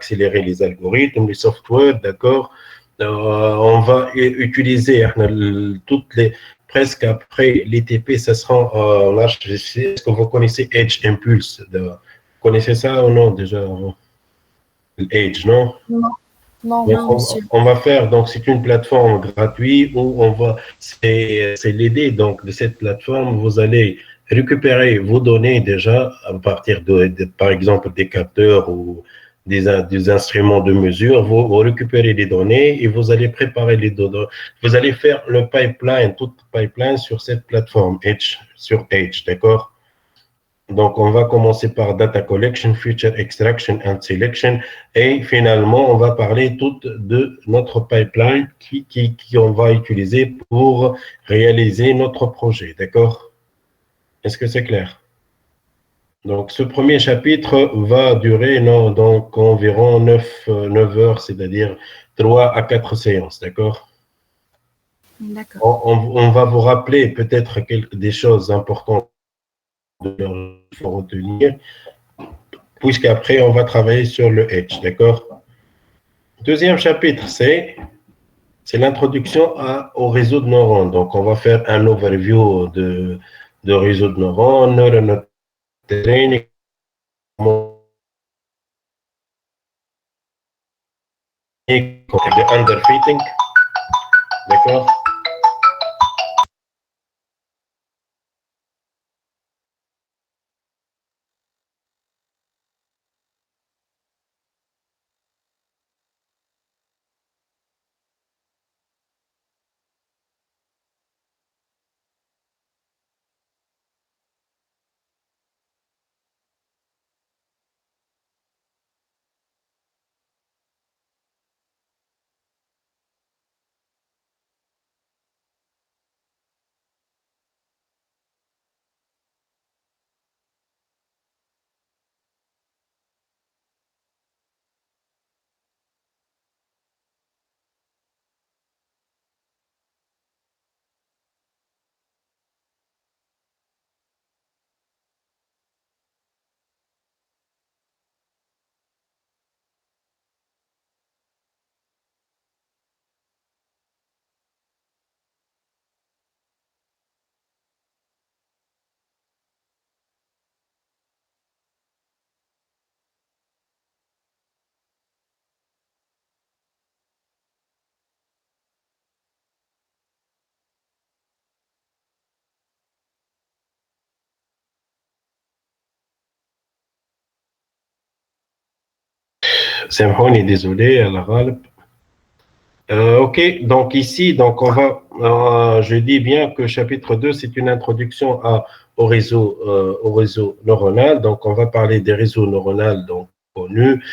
accélérer les algorithmes, les softwares, d'accord. On va utiliser toutes les presque après l'ITP, ça sera là, est-ce que vous connaissez Edge Impulse? Vous connaissez ça ou non déjà? Edge, non? Non, non, Donc, monsieur. on va faire, donc c'est une plateforme gratuite où on va, c'est l'idée donc de cette plateforme, vous allez récupérer vos données déjà à partir par exemple des capteurs ou des instruments de mesure, vous récupérez les données et vous allez préparer les données, vous allez faire le pipeline, toute pipeline sur cette plateforme Edge, sur Edge, d'accord? Donc, on va commencer par data collection, feature extraction and selection. Et finalement, on va parler tout de notre pipeline qui on va utiliser pour réaliser notre projet. D'accord? Est-ce que c'est clair? Donc, ce premier chapitre va durer donc environ 9 heures, c'est-à-dire 3 à 4 séances. D'accord? D'accord. On va vous rappeler peut-être des choses importantes qu'il faut retenir, puisqu'après, on va travailler sur le Edge, d'accord? Deuxième chapitre, c'est l'introduction au réseau de neurones. Donc, on va faire un overview de réseau de neurones, neural training, de underfitting, d'accord? Symphony, désolé, à la râle. OK, donc ici, donc on va, je dis bien que chapitre 2, c'est une introduction au réseau neuronal. Donc, on va parler des réseaux neuronaux donc, connus.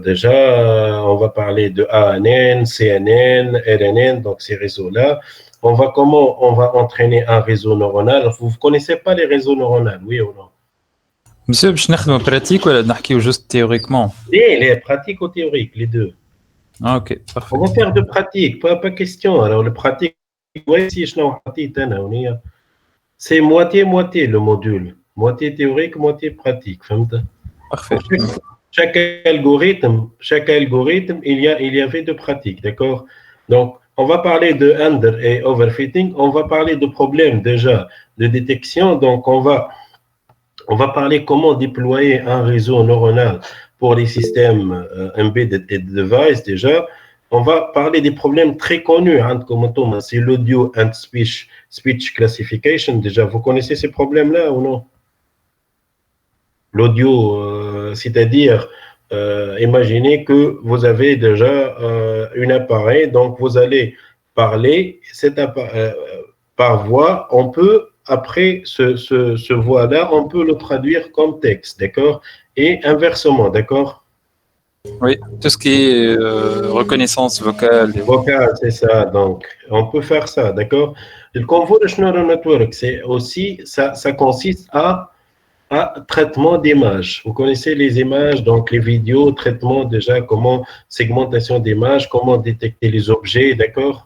Déjà, on va parler de ANN, CNN, RNN, donc ces réseaux-là. Comment on va entraîner un réseau neuronal? Vous ne connaissez pas les réseaux neuronaux, oui ou non? Monsieur, باش نخدموا pratique ولا نحكيو juste théoriquement? Les pratiques ou théoriques, les deux. Ah, ok, parfait. On va faire de pratique, pas question. Alors, le pratique, c'est moitié-moitié le module. Moitié théorique, moitié pratique. Parfait. Chaque algorithme, il y avait de pratique, d'accord? Donc, on va parler de under et overfitting. On va parler de problèmes déjà de détection. Donc, on va parler comment déployer un réseau neuronal pour les systèmes embedded et device déjà. On va parler des problèmes très connus, hein, comme c'est l'audio and speech classification. Déjà, vous connaissez ces problèmes-là ou non? L'audio, c'est-à-dire, imaginez que vous avez déjà un appareil, donc vous allez parler par voix. On peut, après ce voix-là, on peut le traduire comme texte, d'accord? Et inversement, d'accord? Oui, tout ce qui est reconnaissance vocale. Vocale, c'est ça. Donc, on peut faire ça, d'accord? Le convolutional network, c'est aussi, ça consiste à traitement d'images. Vous connaissez les images, donc les vidéos, traitement déjà, comment segmentation d'images, comment détecter les objets, d'accord?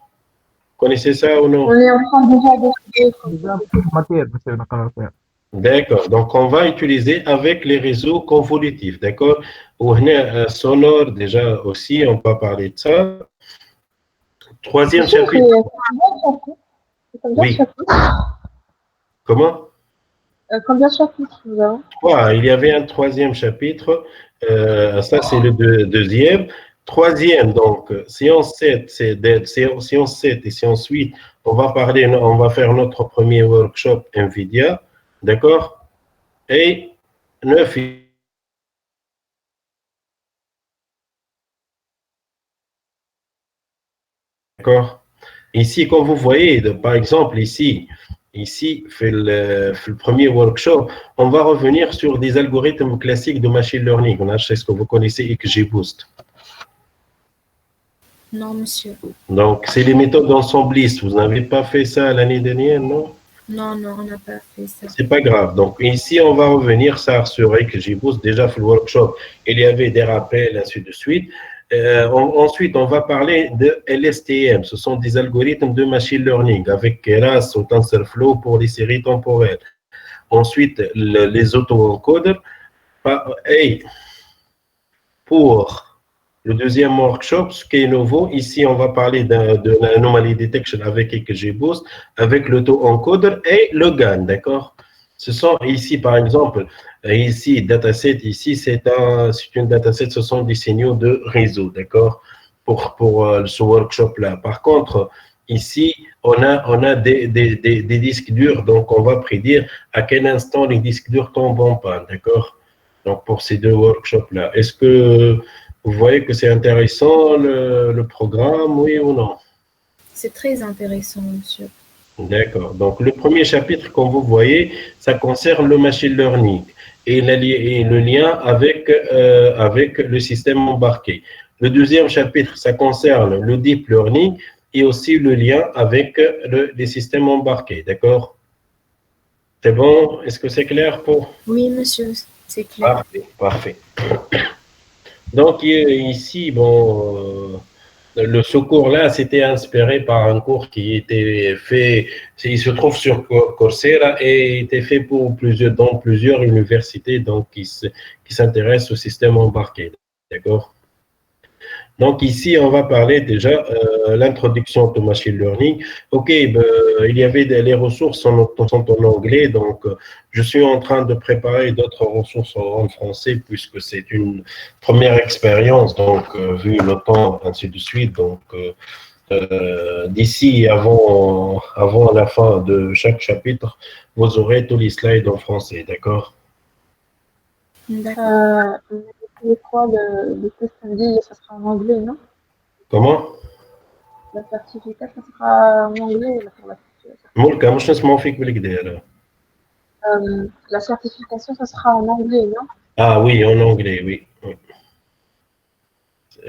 Vous connaissez ça ou non? On est en train déjà d'étudier. D'accord. Donc, on va utiliser avec les réseaux convolutifs. D'accord. Ou sonore, déjà aussi, on va parler de ça. Troisième Monsieur, chapitre. combien de Oui. chapitres Comment? Combien de chapitres nous avons? Il y avait un troisième chapitre. Ça, c'est le deuxième. Troisième, donc, séance 7, séance 7 et séance 8, on va faire notre premier workshop NVIDIA. D'accord? Et 9. D'accord. Ici, comme vous voyez, par exemple, ici, fait le premier workshop, on va revenir sur des algorithmes classiques de machine learning. On a, c'est ce que vous connaissez, XGBoost. Non, monsieur. Donc, c'est les méthodes d'ensembliste. Vous n'avez pas fait ça l'année dernière, non? Non, non, on n'a pas fait ça. C'est pas grave. Donc, ici, on va revenir ça sur XGBoost. Déjà, pour le workshop, il y avait des rappels, ainsi de suite. Ensuite, on va parler de LSTM. Ce sont des algorithmes de machine learning avec Keras ou TensorFlow pour les séries temporelles. Ensuite, les auto-encoders. Et pour le deuxième workshop, ce qui est nouveau, ici, on va parler de l'anomaly detection avec XGBoost, avec l'auto-encoder et le GAN, d'accord? Ce sont ici, par exemple, ici, dataset, ici, c'est une dataset, ce sont des signaux de réseau, d'accord? Pour ce workshop-là. Par contre, ici, on a des disques durs, donc on va prédire à quel instant les disques durs tombent en panne, d'accord? Donc, pour ces deux workshops-là. Est-ce que vous voyez que c'est intéressant le programme, oui ou non? C'est très intéressant, monsieur. D'accord. Donc, le premier chapitre, comme vous voyez, ça concerne le machine learning et le lien avec le système embarqué. Le deuxième chapitre, ça concerne le deep learning et aussi le lien avec les systèmes embarqués. D'accord? C'est bon? Est-ce que c'est clair pour? Oui, monsieur, c'est clair. Parfait, parfait. Donc, ici, bon, le secours là, c'était inspiré par un cours qui était fait, il se trouve sur Coursera et était fait dans plusieurs universités donc qui s'intéressent au système embarqué. D'accord? Donc ici, on va parler déjà l'introduction au machine learning. OK, il y avait les ressources sont en anglais, donc je suis en train de préparer d'autres ressources en français puisque c'est une première expérience, donc vu le temps, ainsi de suite. Donc d'ici avant la fin de chaque chapitre, vous aurez tous les slides en français, d'accord? D'accord. Les quoi, le test samedi, ça sera en anglais, non? Comment? La certificat, ça sera en anglais, ملكة مش نسمعوا فيك بالكدا. la certification, ça sera en anglais, non? Ah oui, en anglais, oui. Oui.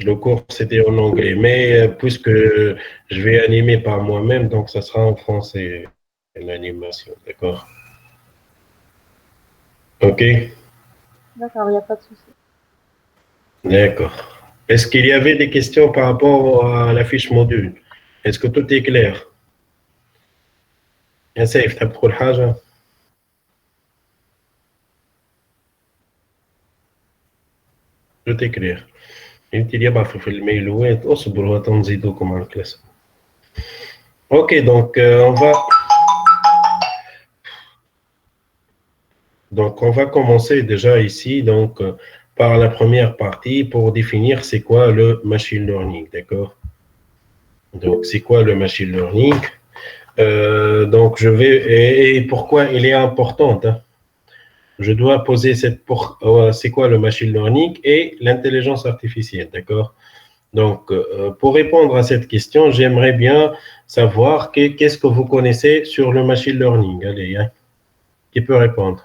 Le cours, c'était en anglais. Mais puisque je vais animer par moi-même, donc ça sera en français, l'animation. D'accord? OK? D'accord, il n'y a pas de souci. D'accord. Est-ce qu'il y avait des questions par rapport à la fiche module? Est-ce que tout est clair? يا سيف تحب تقول حاجة؟ Tout est clair. انت اللي يبعثوا في الميلوات اصبروا تنزيدوكم على الكلاس. Ok, donc on va commencer déjà ici donc par la première partie pour définir c'est quoi le machine learning, d'accord? Donc c'est quoi le machine learning? Donc je vais et pourquoi il est important, hein? Je dois poser c'est quoi le machine learning et l'intelligence artificielle, d'accord? Donc, pour répondre à cette question, j'aimerais bien savoir qu'est-ce que vous connaissez sur le machine learning. Allez, hein? Qui peut répondre?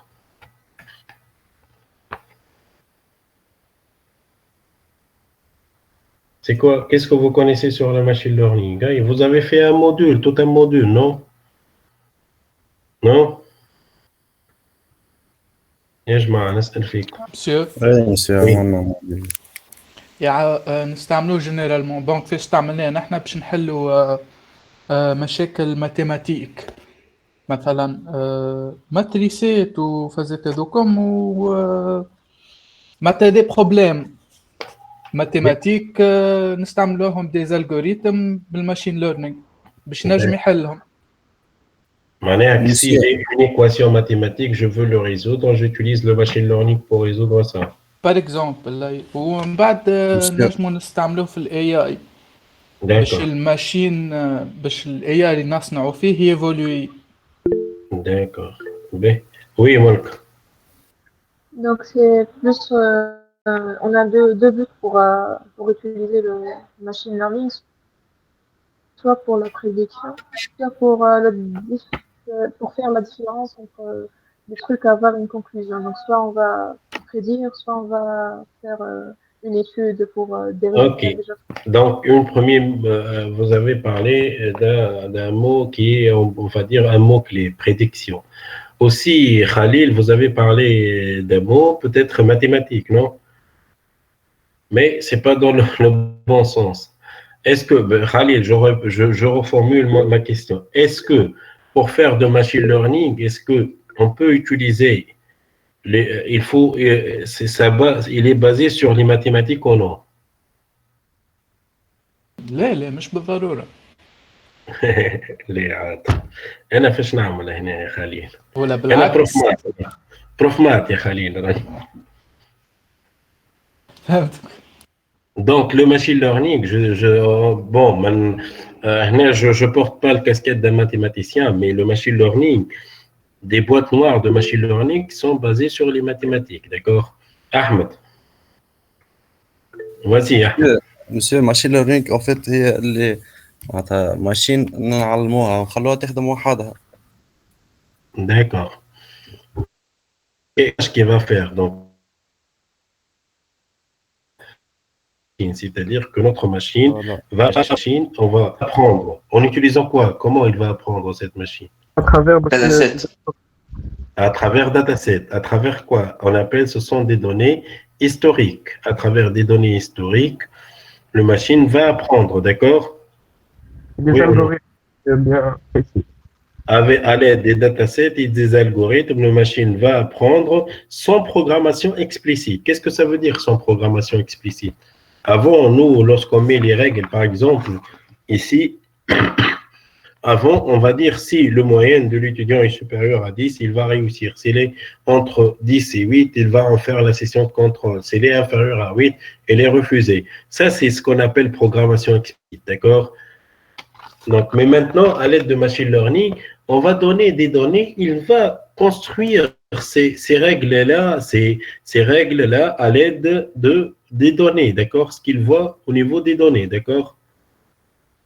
C'est quoi? Qu'est-ce que vous connaissez sur le machine learning? Hein? Vous avez fait un module, tout un module, non? Non? يا جماعة نسأل فيكم. مسيو Oui. نستعملوه جينيرالمون دونك فاش استعملناه نحن باش نحلوا مشاكل ماتيماتيك مثلا ماتريسيت وفازات هذوكم و معناتها دي بروبليم ماتيماتيك نستعملوهم دي الجوريثم بالماشين ليرنينغ باش نجم يحلهم. معناها que si Monsieur, j'ai une équation mathématique, je veux le résoudre, j'utilise le machine learning pour résoudre ça. بار اكزومبل ومن بعد monsieur, نجمو نستعملوه في الاي اي باش D'accord, الماشين باش الاي اي اللي نصنعوا فيه ييفولوي. d'accord. Ben, oui, Molk. Donc, c'est plus, on a deux buts pour utiliser le machine learning, soit pour la prédiction, soit pour faire la différence entre les trucs à avoir une conclusion. Donc, soit on va prédire, soit on va faire une étude pour des résultats Ok. déjà. Donc, une première, vous avez parlé d'un mot qui est, on va dire, un mot-clé, prédiction. Aussi, Khalil, vous avez parlé d'un mot peut-être mathématique, non? Mais c'est pas dans le bon sens. Est-ce que, Khalil, je reformule ma question. Est-ce que pour faire de machine learning, est-ce que on peut utiliser il faut, il est basé sur les mathématiques ou non? لا مش بالضروره. ليه عاد انا فاش نعمل هنا يا خليل ولا انا بروف بالعكس. مات بروف مات يا خليل راني فهمتك. donc le machine learning bon هنا je porte pas le casquette d'un mathématicien mais le machine learning des boîtes noires de machine learning sont basées sur les mathématiques, d'accord? Ahmed, vas-y Ahmed. monsieur, machine learning en fait هي اللي معناتها ماشين نعلموها ونخلوها تخدم وحدها. D'accord. Et ce qu'il va faire donc c'est-à-dire que notre machine Voilà. on va apprendre. En utilisant quoi? Comment il va apprendre cette machine? À travers Dataset. À travers dataset. À travers quoi? On appelle, ce sont des données historiques. À travers des données historiques, le machine va apprendre, d'accord? des Oui ou non? algorithmes bien précis. À l'aide des datasets et des algorithmes, la machine va apprendre sans programmation explicite. Qu'est-ce que ça veut dire sans programmation explicite? Avant, nous, lorsqu'on met les règles, par exemple, ici, avant, on va dire si le moyenne de l'étudiant est supérieur à 10, il va réussir. S'il est entre 10 et 8, il va en faire la session de contrôle. S'il est inférieur à 8, il est refusé. Ça, c'est ce qu'on appelle programmation explicite, d'accord? Donc, mais maintenant, à l'aide de machine learning, on va donner des données, il va construire ces règles-là, ces règles-là à l'aide des données, d'accord? Ce qu'il voit au niveau des données, d'accord?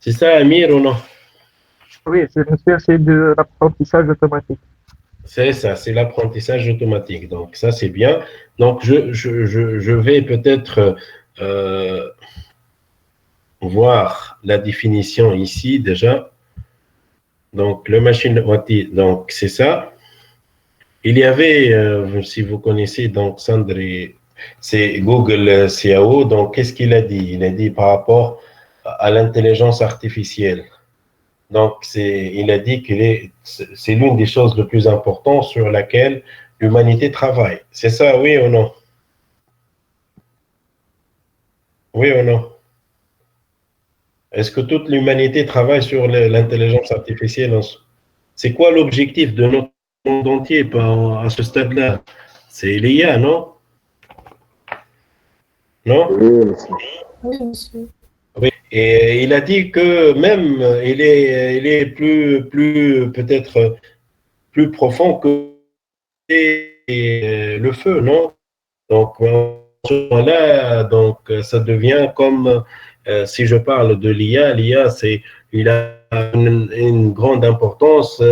C'est ça, Amir, ou non? Oui, c'est de l'apprentissage automatique. C'est ça, c'est l'apprentissage automatique. Donc, ça, c'est bien. Donc, je vais peut-être voir la définition ici déjà. Donc, le machine learning, donc c'est ça. Il y avait, si vous connaissez, donc Sandri, c'est Google CAO. Donc, qu'est-ce qu'il a dit? Il a dit par rapport à l'intelligence artificielle. Donc, il a dit que c'est l'une des choses les plus importantes sur laquelle l'humanité travaille. C'est ça, oui ou non? Oui ou non? Est-ce que toute l'humanité travaille sur l'intelligence artificielle? C'est quoi l'objectif de notre monde entier à ce stade-là? C'est l'IA, non? Non? Oui, monsieur. Oui. Et il a dit que même il est plus peut-être plus profond que le feu, non? Donc, à ce moment-là, donc, ça devient comme si je parle de l'IA, il a une grande importance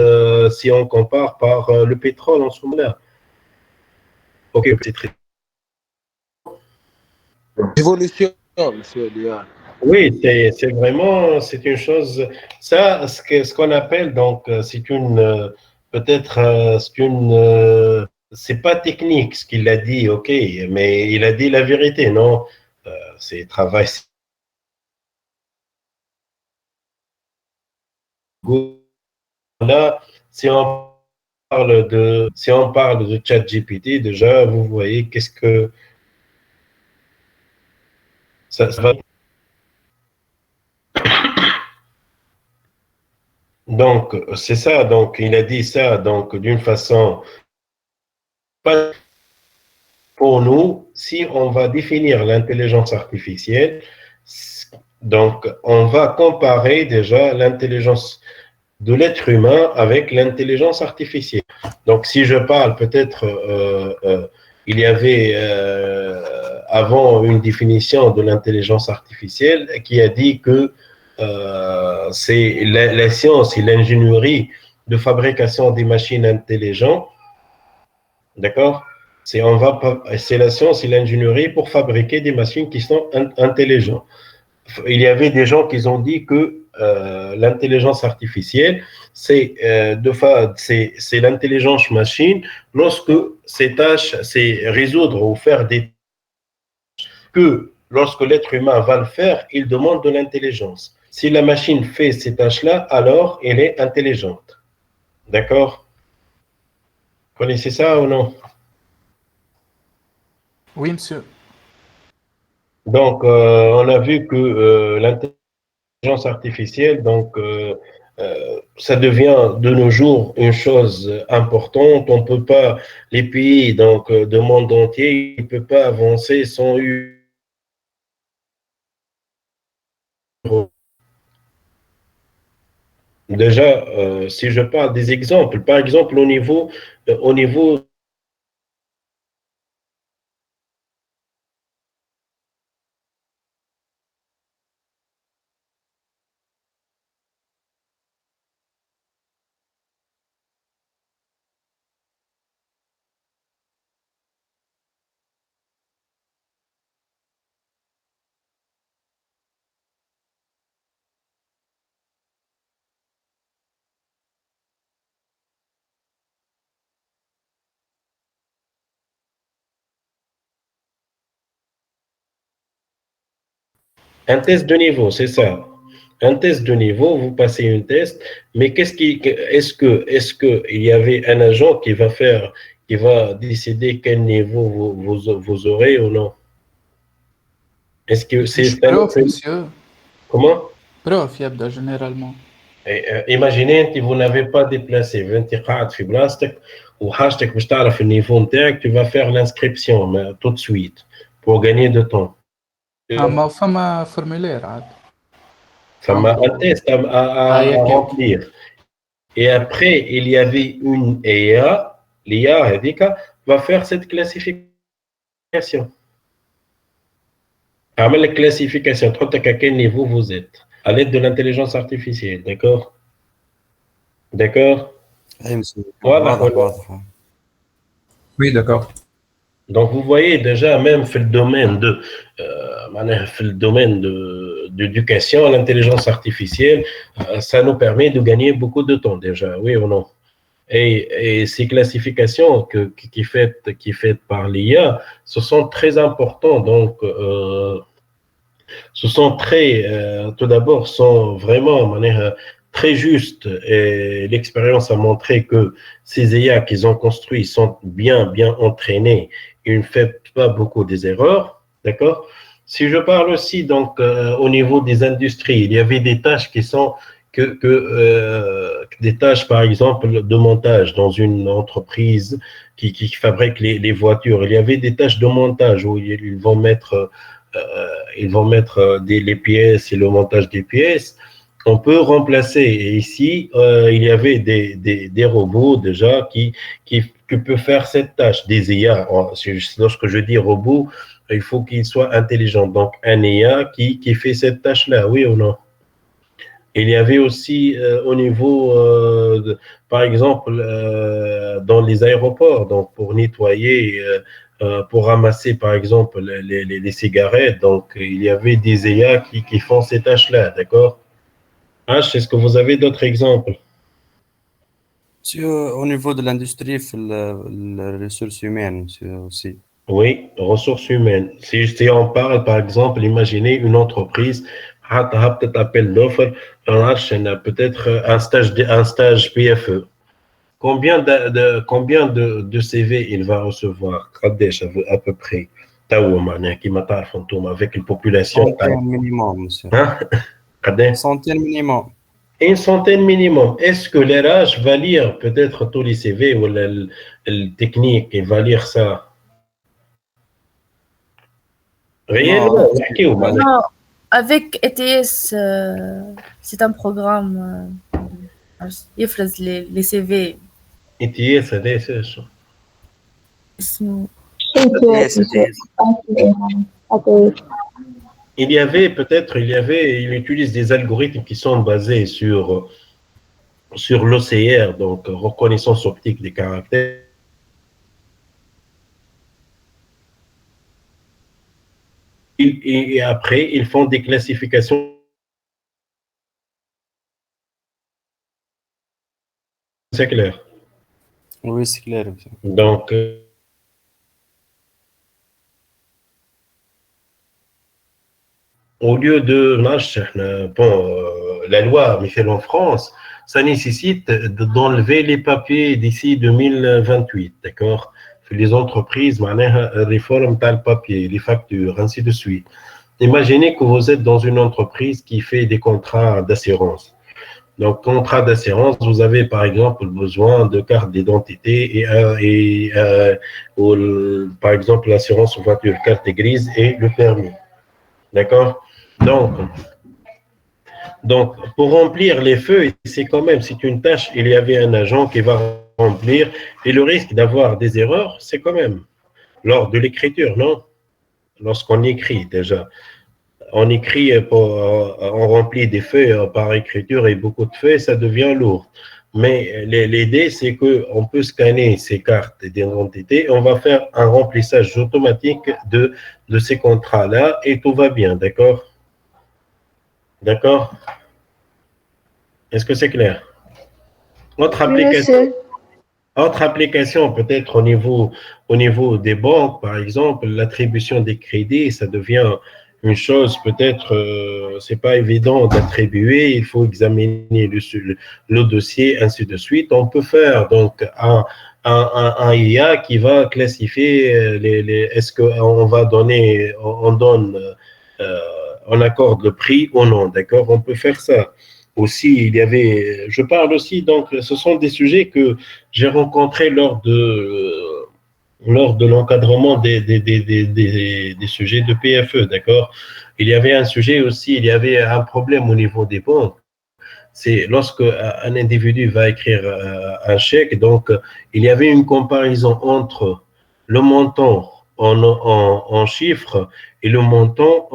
si on compare par le pétrole en ce moment-là. Ok, c'est très. Évolution, monsieur Léa. Oui, c'est vraiment, c'est une chose. Ça, ce qu'on appelle, donc, c'est une, peut-être, c'est une, c'est pas technique ce qu'il a dit, ok, mais il a dit la vérité, non? C'est travail. Là, si on parle de ChatGPT, déjà, vous voyez qu'est-ce que ça va. Donc, c'est ça. Donc, il a dit ça, donc, d'une façon, pas pour nous, si on va définir l'intelligence artificielle, donc, on va comparer déjà l'intelligence de l'être humain avec l'intelligence artificielle. Donc, si je parle peut-être, il y avait avant une définition de l'intelligence artificielle qui a dit que c'est la science et l'ingénierie de fabrication des machines intelligentes, d'accord? C'est la science et l'ingénierie pour fabriquer des machines qui sont intelligentes. Il y avait des gens qui ont dit que l'intelligence artificielle, c'est l'intelligence machine lorsque ces tâches, c'est résoudre ou faire des tâches que lorsque l'être humain va le faire, il demande de l'intelligence. Si la machine fait ces tâches-là, alors elle est intelligente. D'accord? Vous connaissez ça ou non? Oui, monsieur. Donc, on a vu que l'intelligence artificielle, donc, ça devient de nos jours une chose importante. On peut pas, les pays donc, du monde entier, ils ne peuvent pas avancer sans eu. Déjà, si je parle des exemples, par exemple, au niveau un test de niveau, c'est ça. Un test de niveau, vous passez un test, mais est-ce que il y avait un agent qui va décider quel niveau vous aurez ou non? Est-ce que مش بروف monsieur. Comment? بروف يبدأ généralement. Imaginez que vous n'avez pas déplacé, انت قاعد في بلاصتك وحاجتك باش تعرف النيفو نتاعك, tu vas faire l'inscription tout de suite pour gagner de temps. ما فما فورمulaire عاد. Fama un test à remplir. Et après, il y avait une IA, l'IA va faire cette classification. La classification, à quel niveau vous êtes, à l'aide de l'intelligence artificielle, d'accord? D'accord? Voilà. Oui, d'accord. Donc, vous voyez déjà, même dans le domaine d'éducation, l'éducation artificielle, ça nous permet de gagner beaucoup de temps déjà, oui ou non? Et ces classifications qui faites par l'IA, ce sont très importants. Donc, ce sont tout d'abord, sont vraiment de manière très juste. Et l'expérience a montré que ces IA qu'ils ont construits sont bien entraînés. Ils ne font pas beaucoup des erreurs, d'accord? Si je parle aussi, donc, au niveau des industries, il y avait des tâches qui sont des tâches, par exemple, de montage dans une entreprise qui fabrique les voitures. Il y avait des tâches de montage où ils vont mettre les pièces et le montage des pièces. On peut remplacer. Et ici, il y avait des robots déjà qui peuvent faire cette tâche. Des IA. Lorsque je dis robot, il faut qu'il soit intelligent. Donc, un IA qui fait cette tâche-là, oui ou non? Il y avait aussi au niveau, par exemple, dans les aéroports, donc pour nettoyer, pour ramasser, par exemple, les cigarettes. Donc, il y avait des IA qui font ces tâches-là, d'accord? H, est-ce que vous avez d'autres exemples? Au niveau de l'industrie, les ressources humaines aussi. Oui, ressources humaines. Si on parle, par exemple, imaginez une entreprise, peut-être appel d'offres, peut-être un stage PFE. combien de CV il va recevoir à peu près avec une population Centaine minimum, monsieur. hein? Centaine minimum. Une centaine minimum. Est-ce que l'RH va lire peut-être tous les CV ou le technique, il va lire ça? Réellement, Non, avec ETS, c'est un programme يفرز les CV. ETS, ATS. اسمه il utilise des algorithmes qui sont basés sur l'OCR, donc reconnaissance optique des caractères. Et après, ils font des classifications. C'est clair. Oui, c'est clair, monsieur. Donc, au lieu de la loi Michel en France, ça nécessite d'enlever les papiers d'ici 2028, d'accord? Les entreprises, réforme le papier, les factures, ainsi de suite. Imaginez que vous êtes dans une entreprise qui fait des contrats d'assurance. Donc, contrat d'assurance, vous avez par exemple besoin de carte d'identité ou, par exemple l'assurance voiture, carte grise et le permis. D'accord? Donc, pour remplir les feuilles, c'est une tâche, il y avait un agent qui va remplir et le risque d'avoir des erreurs, c'est quand même lors de l'écriture, non? Lorsqu'on écrit déjà. On écrit, on remplit des feuilles par écriture et beaucoup de feuilles, ça devient lourd. Mais l'idée, c'est qu'on peut scanner ces cartes d'identité, on va faire un remplissage automatique de ces contrats-là et tout va bien, d'accord? D'accord? Est-ce que c'est clair? Autre application peut-être au niveau des banques, par exemple, l'attribution des crédits, ça devient une chose peut-être, c'est pas évident d'attribuer, il faut examiner le dossier, ainsi de suite. On peut faire donc un IA qui va classifier est-ce qu'on va donner, on accorde le prix ou non, d'accord? On peut faire ça. Aussi, je parle aussi, donc ce sont des sujets que j'ai rencontrés lors de l'encadrement des sujets de PFE, d'accord? Il y avait un sujet aussi, il y avait un problème au niveau des banques. C'est lorsque un individu va écrire un chèque, donc il y avait une comparaison entre le montant en chiffres et le montant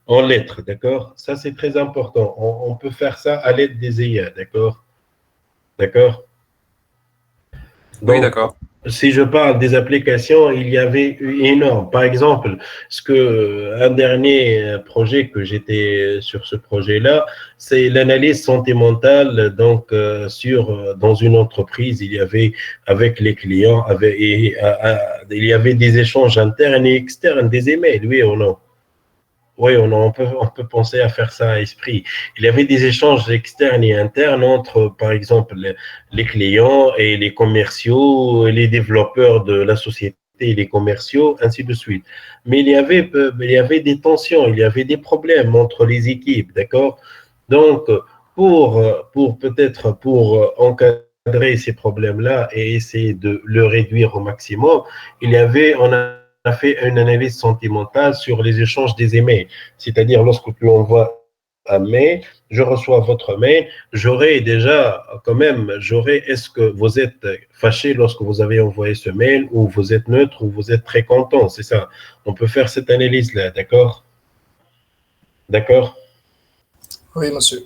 en lettres, d'accord? Ça, c'est très important. On peut faire ça à l'aide des IA, d'accord? D'accord? Oui, d'accord. Si je parle des applications, il y avait énorme. Par exemple, un dernier projet que j'étais sur ce projet-là, c'est l'analyse santé mentale. Donc, dans une entreprise, il y avait avec les clients, il y avait des échanges internes et externes, des emails, oui ou non? Oui, on peut penser à faire ça à esprit. Il y avait des échanges externes et internes entre, par exemple, les clients et les commerciaux, et les développeurs de la société et les commerciaux, ainsi de suite. Mais il y avait des tensions, il y avait des problèmes entre les équipes, d'accord? Donc, pour encadrer ces problèmes-là et essayer de le réduire au maximum, on a fait une analyse sentimentale sur les échanges des emails. C'est-à-dire, lorsque tu envoies un mail, je reçois votre mail, est-ce que vous êtes fâché lorsque vous avez envoyé ce mail, ou vous êtes neutre, ou vous êtes très content, c'est ça. On peut faire cette analyse-là, d'accord? D'accord? Oui, monsieur.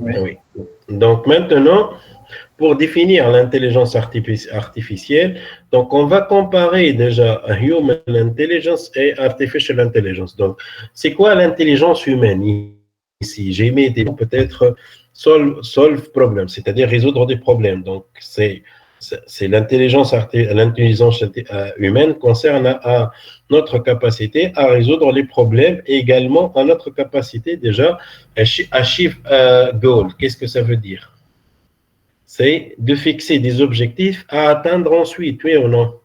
Oui. Donc maintenant, pour définir l'intelligence artificielle, donc on va comparer déjà human intelligence et artificial intelligence. Donc, c'est quoi l'intelligence humaine ici? J'ai mis peut-être solve problem, c'est-à-dire résoudre des problèmes. Donc, c'est l'intelligence humaine concerne à notre capacité à résoudre les problèmes et également à notre capacité déjà à achieve goal. Qu'est-ce que ça veut dire? c'est de fixer des objectifs à atteindre ensuite, oui ou non?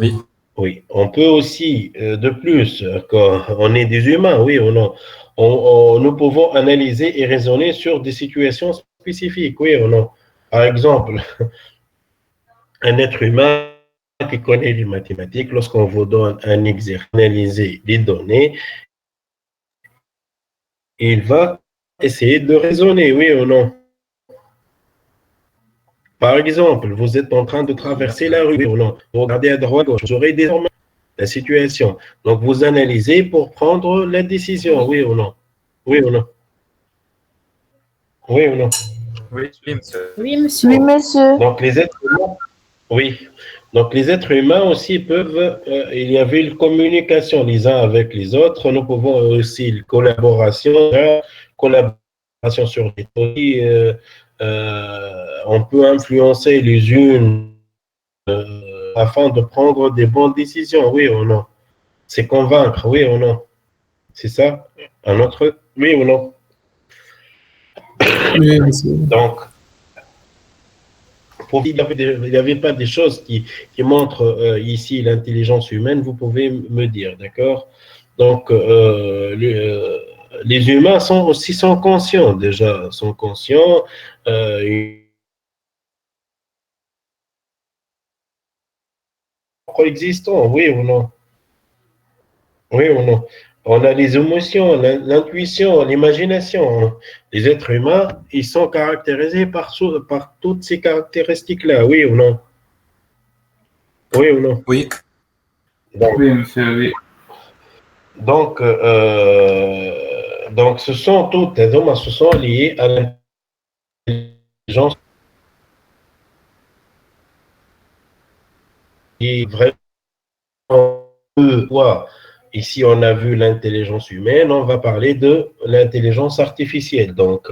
Oui. Oui, on peut aussi, de plus, quand on est des humains, oui ou non, nous pouvons analyser et raisonner sur des situations spécifiques, oui ou non. Par exemple, un être humain qui connaît les mathématiques, lorsqu'on vous donne un exercice, analyser les données, il va essayer de raisonner, oui ou non. Par exemple, vous êtes en train de traverser la rue, oui ou non. Vous regardez à droite, à gauche, vous aurez désormais la situation. Donc, vous analysez pour prendre la décision, oui ou non. Oui ou non. Oui ou non. Oui, monsieur. Oui, monsieur. Oui, monsieur. Donc, les êtres humains, oui. Donc, les êtres humains aussi peuvent, il y avait une communication les uns avec les autres. Nous pouvons aussi une collaboration sur des produits. On peut influencer les unes afin de prendre des bonnes décisions, oui ou non. C'est convaincre, oui ou non. C'est ça? Un autre, oui ou non. Oui, monsieur. Donc, il n'y avait pas des choses qui montrent ici l'intelligence humaine, vous pouvez me dire, d'accord? Donc, les humains sont conscients déjà, sont conscients. Coexistant, oui ou non? Oui ou non? On a les émotions, l'intuition, l'imagination. Les êtres humains, ils sont caractérisés par toutes ces caractéristiques-là, oui ou non? Oui ou non? Oui. Oui, monsieur, oui. Donc, ce sont toutes les hommes, ce sont liés à l'intelligence qui vraiment. Ici, on a vu l'intelligence humaine, on va parler de l'intelligence artificielle. Donc,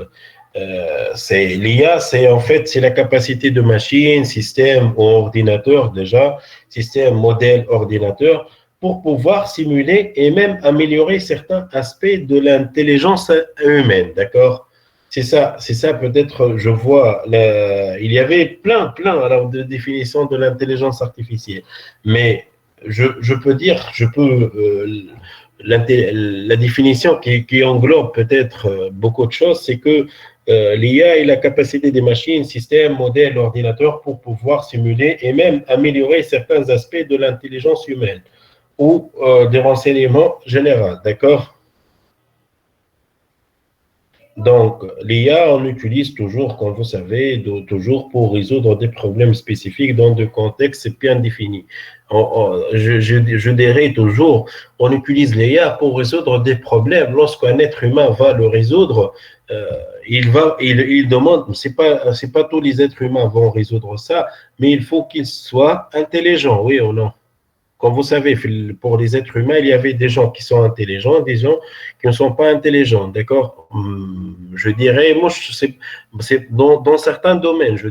l'IA, c'est la capacité de machine, système ou ordinateur déjà, système, modèle, ordinateur, pour pouvoir simuler et même améliorer certains aspects de l'intelligence humaine, d'accord? C'est ça peut-être, je vois, il y avait plein alors, de définitions de l'intelligence artificielle, mais je peux la définition qui englobe peut-être beaucoup de choses, c'est que l'IA est la capacité des machines, systèmes, modèles, ordinateurs pour pouvoir simuler et même améliorer certains aspects de l'intelligence humaine ou des renseignements généraux, d'accord? Donc, l'IA, on l'utilise toujours, comme vous savez, toujours pour résoudre des problèmes spécifiques dans des contextes bien définis. Je dirais toujours, on utilise l'IA pour résoudre des problèmes. Lorsqu'un être humain va le résoudre, il demande, c'est pas tous les êtres humains vont résoudre ça, mais il faut qu'ils soient intelligents, oui ou non? Comme vous savez, pour les êtres humains, il y avait des gens qui sont intelligents, des gens qui ne sont pas intelligents, d'accord? Je dirais, moi, c'est dans certains domaines, je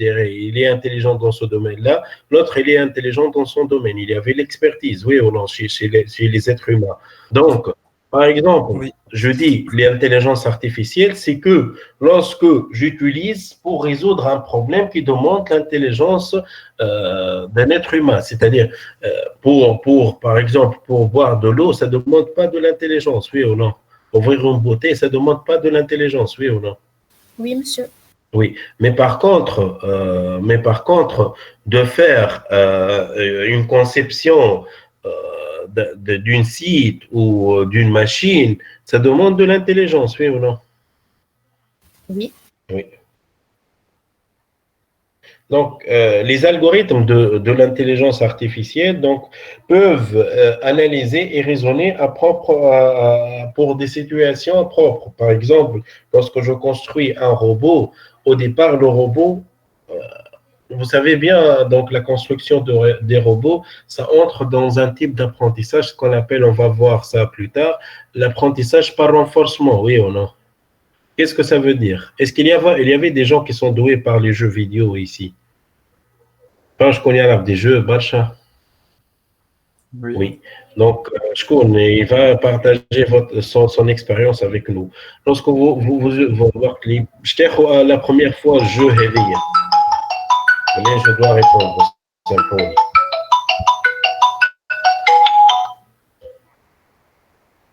dirais, il est intelligent dans ce domaine-là, l'autre, il est intelligent dans son domaine. Il y avait l'expertise, oui ou non, chez les êtres humains. Donc, par exemple, Oui. je dis l'intelligence artificielle, c'est que lorsque j'utilise pour résoudre un problème qui demande l'intelligence d'un être humain, c'est-à-dire par exemple, pour boire de l'eau, ça ne demande pas de l'intelligence, oui ou non? Ouvrir une bouteille, ça ne demande pas de l'intelligence, oui ou non? Oui, monsieur. Oui, mais par contre, de faire une conception d'une site ou d'une machine, ça demande de l'intelligence, oui ou non? Oui. Oui. Donc, les algorithmes de l'intelligence artificielle peuvent analyser et raisonner pour des situations propres. Par exemple, lorsque je construis un robot, au départ, le robot, vous savez bien, donc la construction des robots, ça entre dans un type d'apprentissage, ce qu'on appelle, on va voir ça plus tard, l'apprentissage par renforcement, oui ou non? Qu'est-ce que ça veut dire? Est-ce qu'il y avait des gens qui sont doués par les jeux vidéo ici? Je connais des jeux, Bacha. Oui. Oui. Donc, Shkoun, il va partager son expérience avec nous. Lorsque vous voir la première fois, je réveille. Mais je dois répondre. Simplement.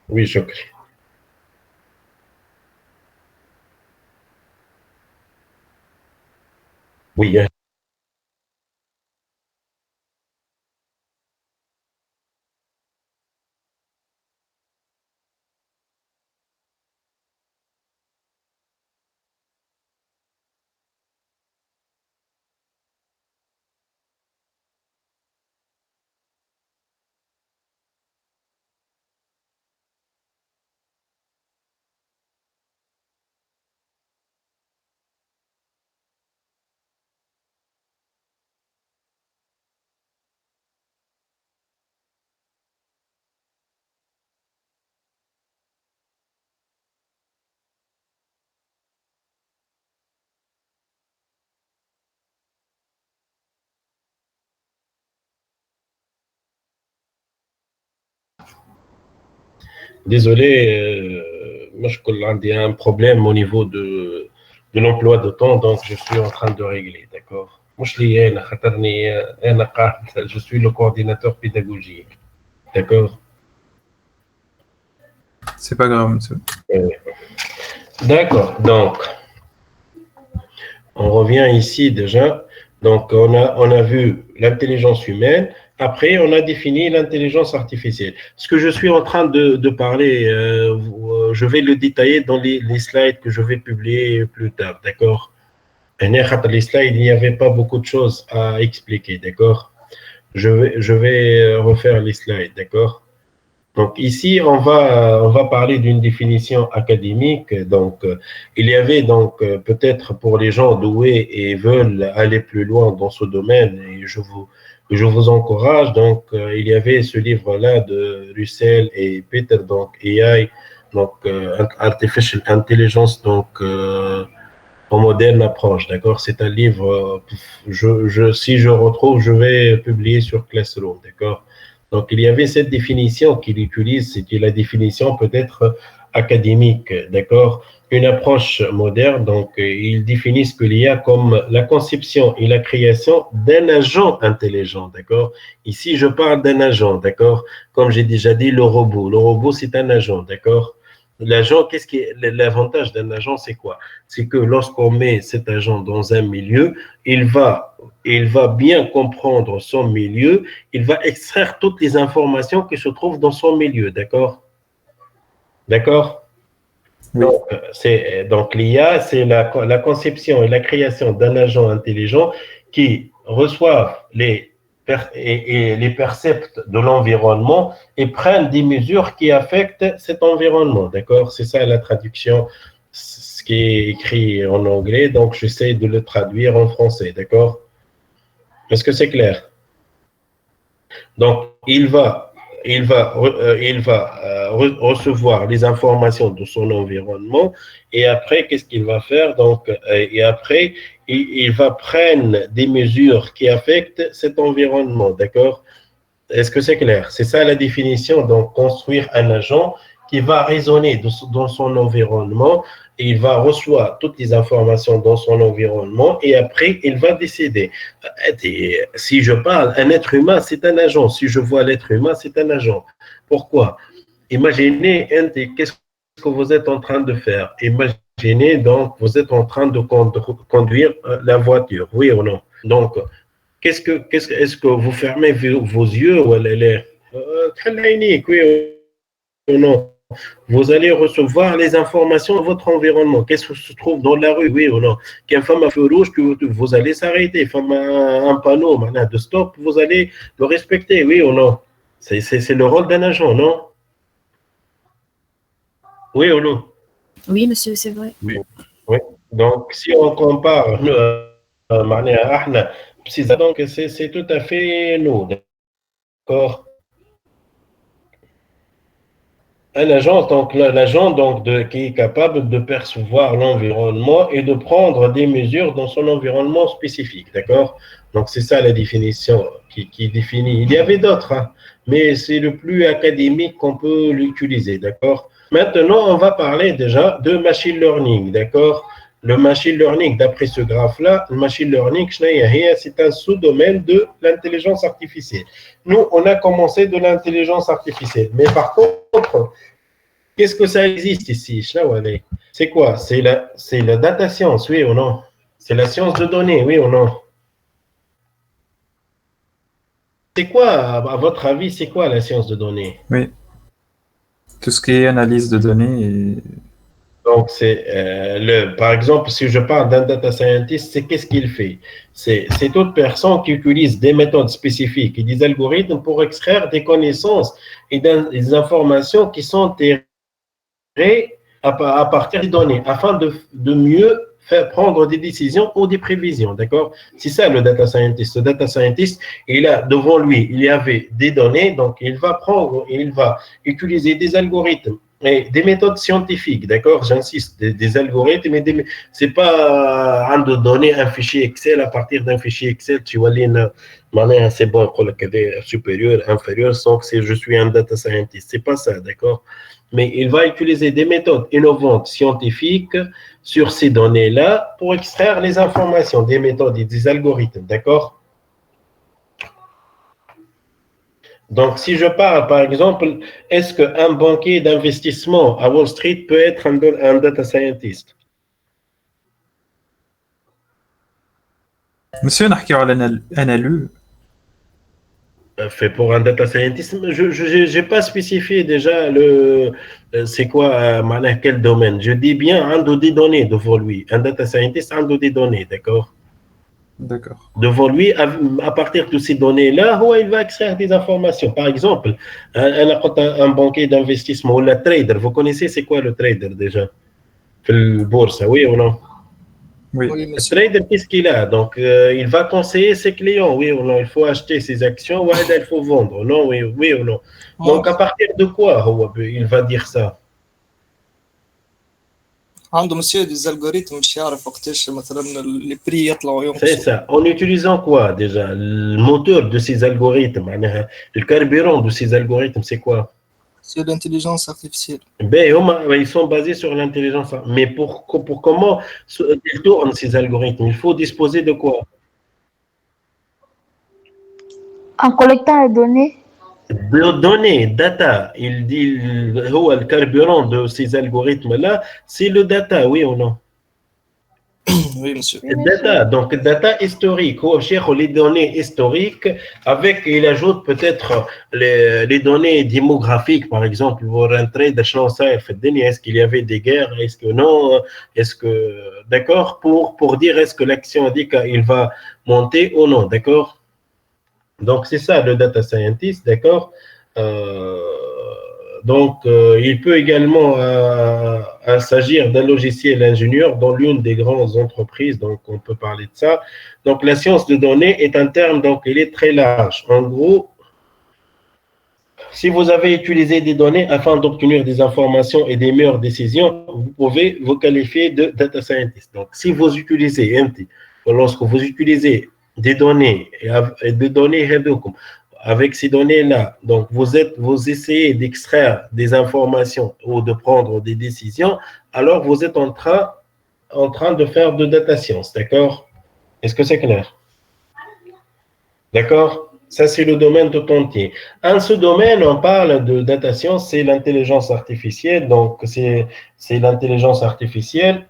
Oui, je crie. Oui, hein. Désolé, moi je il y a un problème au niveau de l'emploi de temps, donc je suis en train de régler, d'accord? Moi, je suis le coordinateur pédagogique, d'accord? C'est pas grave, monsieur. D'accord, donc on revient ici déjà. Donc on a vu l'intelligence humaine. Après, on a défini l'intelligence artificielle. Ce que je suis en train de parler, je vais le détailler dans les slides que je vais publier plus tard, d'accord? Les slides, il n'y avait pas beaucoup de choses à expliquer, d'accord? Je vais refaire les slides, d'accord? Donc ici, on va parler d'une définition académique. Donc, il y avait donc peut-être pour les gens doués et veulent aller plus loin dans ce domaine, et je vous encourage. Donc, il y avait ce livre-là de Russell et Peter, donc AI, donc Artificial Intelligence, donc en moderne approche. D'accord, c'est un livre. Si je retrouve, je vais publier sur Classroom. D'accord. Donc, il y avait cette définition qu'il utilise, c'était la définition peut-être académique, d'accord? Une approche moderne, donc ils définissent que l'IA comme la conception et la création d'un agent intelligent, d'accord? Ici, je parle d'un agent, d'accord? Comme j'ai déjà dit, le robot. Le robot, c'est un agent, d'accord? L'agent, qu'est-ce qui est l'avantage d'un agent, c'est quoi? C'est que lorsqu'on met cet agent dans un milieu, il va bien comprendre son milieu, il va extraire toutes les informations qui se trouvent dans son milieu, d'accord? D'accord? Oui. Donc l'IA, c'est la conception et la création d'un agent intelligent qui reçoit et les percepts de l'environnement et prennent des mesures qui affectent cet environnement, d'accord? C'est ça la traduction, ce qui est écrit en anglais, donc j'essaie de le traduire en français, d'accord? Est-ce que c'est clair? Donc, il va recevoir les informations de son environnement et après, qu'est-ce qu'il va faire? Donc, et après, il va prendre des mesures qui affectent cet environnement, d'accord? Est-ce que c'est clair? C'est ça la définition. Donc, construire un agent qui va raisonner dans son environnement, et il va recevoir toutes les informations dans son environnement et après, il va décider. Si je parle, un être humain, c'est un agent. Si je vois l'être humain, c'est un agent. Pourquoi? Imaginez, qu'est-ce que vous êtes en train de faire? Imaginez, donc, vous êtes en train de conduire la voiture, oui ou non? Donc, est-ce que vous fermez vos yeux ou oui ou non? Vous allez recevoir les informations de votre environnement. Qu'est-ce qui se trouve dans la rue, oui ou non? Qu'un femme à feu rouge, vous allez s'arrêter. Femme à un panneau de stop, vous allez le respecter, oui ou non? C'est le rôle d'un agent, non? Oui ou non? Oui, monsieur, c'est vrai. Oui. Oui. Donc, si on compare, donc c'est tout à fait nous, d'accord? Un agent, donc l'agent qui est capable de percevoir l'environnement et de prendre des mesures dans son environnement spécifique, d'accord? Donc c'est ça la définition qui définit. Il y avait d'autres, hein, mais c'est le plus académique qu'on peut l'utiliser, d'accord? Maintenant, on va parler déjà de machine learning, d'accord? Le machine learning, d'après ce graphe-là, le machine learning, c'est un sous-domaine de l'intelligence artificielle. Nous, on a commencé de l'intelligence artificielle, mais par contre, qu'est-ce que ça existe ici? C'est quoi? C'est la data science, oui ou non? C'est la science de données, oui ou non? C'est quoi, à votre avis, c'est quoi la science de données? Oui. Tout ce qui est analyse de données. Donc, par exemple, si je parle d'un data scientist, c'est qu'est-ce qu'il fait? C'est toute personne qui utilise des méthodes spécifiques et des algorithmes pour extraire des connaissances et des informations qui sont tirées à partir des données afin de mieux faire prendre des décisions ou des prévisions, d'accord? C'est ça le data scientist. Le data scientist, il a devant lui, il y avait des données, donc il va prendre et il va utiliser des algorithmes et des méthodes scientifiques, d'accord? J'insiste, des algorithmes, mais c'est pas de donner un fichier Excel à partir d'un fichier Excel, tu vois, c'est bon, supérieur, inférieur, sans que je suis un data scientist. C'est pas ça, d'accord? Mais il va utiliser des méthodes innovantes scientifiques sur ces données-là pour extraire les informations, des méthodes et des algorithmes, d'accord? Donc, si je parle, par exemple, est-ce qu'un banquier d'investissement à Wall Street peut être un data scientist? Monsieur, نحكي على NLU. Fait pour un data scientist, je n'ai pas spécifié déjà c'est quoi, quel domaine. Je dis bien un des données devant lui. Un data scientist, un des données, d'accord? D'accord. Devant lui, à partir de ces données-là, il va extraire des informations. Par exemple, un banquier d'investissement ou le trader, vous connaissez c'est quoi le trader déjà? Le bourse, oui ou non? Oui. Le trader, qu'est-ce qu'il a? Donc, il va conseiller ses clients, oui ou non? Il faut acheter ses actions, ou il faut vendre, non? Oui ou non? Donc, à partir de quoi il va dire ça? عنده مسيو des algorithmes باش يعرف وقتاش مثلا les prix يطلعوا وينقصوا. C'est ça. En utilisant quoi déjà? Le moteur de ces algorithmes, le carburant de ces algorithmes, c'est quoi? C'est l'intelligence artificielle. Ben, ils sont basés sur l'intelligence. Mais pour comment ils tournent ces algorithmes? Il faut disposer de quoi? En collectant les données. De données, data. Il dit le carburant de ces algorithmes-là, c'est le data, oui ou non? Oui, monsieur. Data, donc data historique, les données historiques, il ajoute peut-être les données démographiques, par exemple, pour rentrer de chance, est-ce qu'il y avait des guerres, est-ce que non, d'accord, pour dire est-ce que l'action dit qu'il va monter ou non, d'accord? Donc c'est ça le data scientist, d'accord? Donc, il peut également s'agir d'un logiciel ingénieur dans l'une des grandes entreprises, donc on peut parler de ça. Donc, la science de données est un terme, donc il est très large. En gros, si vous avez utilisé des données afin d'obtenir des informations et des meilleures décisions, vous pouvez vous qualifier de data scientist. Donc, si vous utilisez, lorsque vous utilisez des données, et des données avec ces données-là, donc vous essayez d'extraire des informations ou de prendre des décisions, alors vous êtes en train de faire de data science, d'accord? Est-ce que c'est clair? D'accord? Ça, c'est le domaine tout entier. En ce domaine, on parle de data science, c'est l'intelligence artificielle, donc c'est l'intelligence artificielle.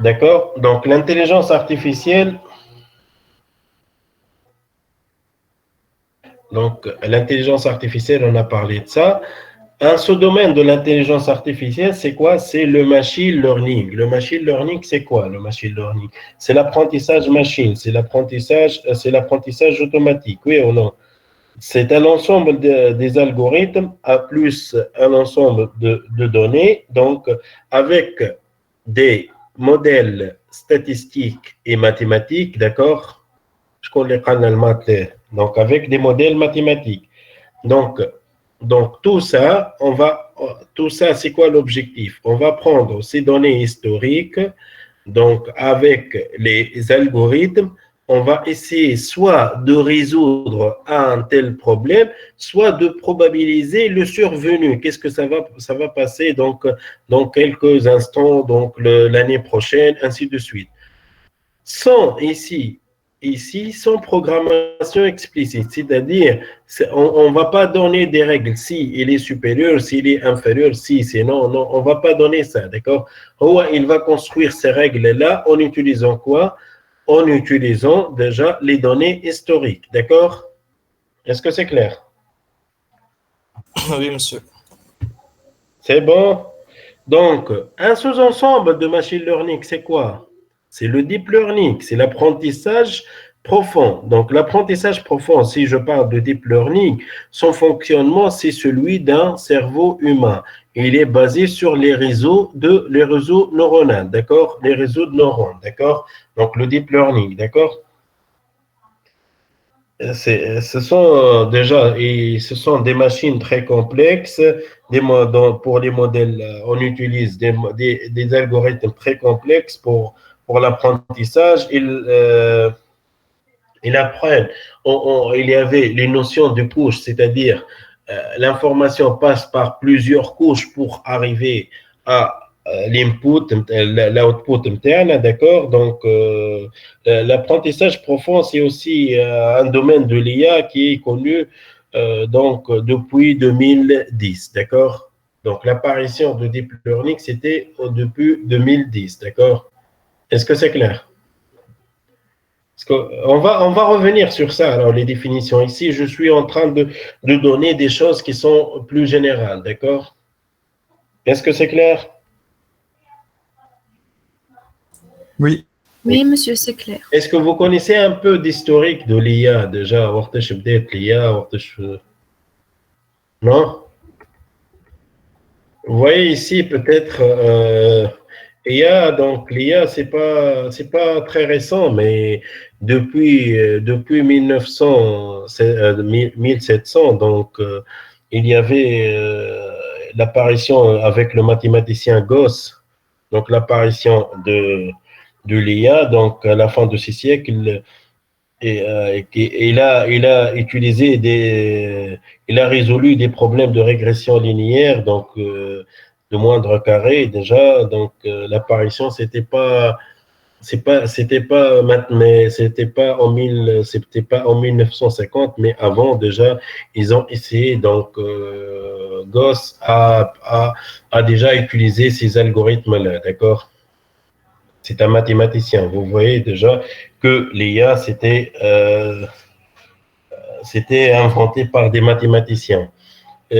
D'accord? Donc, l'intelligence artificielle, on a parlé de ça. Un sous-domaine de l'intelligence artificielle, c'est quoi? C'est le machine learning. Le machine learning, c'est quoi le machine learning? C'est l'apprentissage machine, c'est l'apprentissage automatique, oui ou non? C'est un ensemble des algorithmes à plus un ensemble de données, donc avec des modèles statistiques et mathématiques, d'accord? Je connais le maths. Donc, avec des modèles mathématiques. Donc, Donc, tout ça, c'est quoi l'objectif? On va prendre ces données historiques, donc avec les algorithmes, on va essayer soit de résoudre un tel problème, soit de probabiliser le survenu. Qu'est-ce que ça va passer donc dans quelques instants, donc l'année prochaine, ainsi de suite. Sans sans programmation explicite, c'est-à-dire on ne va pas donner des règles si il est supérieur, s'il est inférieur, si c'est non, on ne va pas donner ça, d'accord? Il va construire ces règles-là en utilisant quoi? En utilisant déjà les données historiques, d'accord? Est-ce que c'est clair? Oui, monsieur. C'est bon? Donc, un sous-ensemble de machine learning, c'est quoi? C'est le deep learning, c'est l'apprentissage profond. Donc, l'apprentissage profond, si je parle de deep learning, son fonctionnement, c'est celui d'un cerveau humain. Il est basé sur les réseaux neuronaux, d'accord? Les réseaux de neurones, d'accord? Donc, le deep learning, d'accord? Ce sont des machines très complexes. Pour les modèles, on utilise des algorithmes très complexes pour l'apprentissage. Ils apprennent. Il y avait les notions de couches, c'est-à-dire l'information passe par plusieurs couches pour arriver à l'output interne, d'accord? Donc, l'apprentissage profond, c'est aussi un domaine de l'IA qui est connu donc depuis 2010, d'accord? Donc, l'apparition de Deep Learning, c'était depuis 2010, d'accord? Est-ce que c'est clair? On va revenir sur ça, alors les définitions. Ici, je suis en train de donner des choses qui sont plus générales, d'accord? Est-ce que c'est clair? Oui, monsieur, c'est clair. Est-ce que vous connaissez un peu d'historique de l'IA déjà? Non? Vous voyez ici peut-être l'IA, donc l'IA, c'est pas très récent, mais depuis 1700, donc il y avait l'apparition avec le mathématicien Gauss, donc l'apparition de l'IA, donc à la fin de ce siècle, il a utilisé il a résolu des problèmes de régression linéaire, donc de moindre carré déjà, donc l'apparition c'était pas en 1950, mais avant déjà ils ont essayé, donc Gauss a déjà utilisé ces algorithmes là, d'accord? C'est un mathématicien. Vous voyez déjà que l'IA, c'était inventé par des mathématiciens.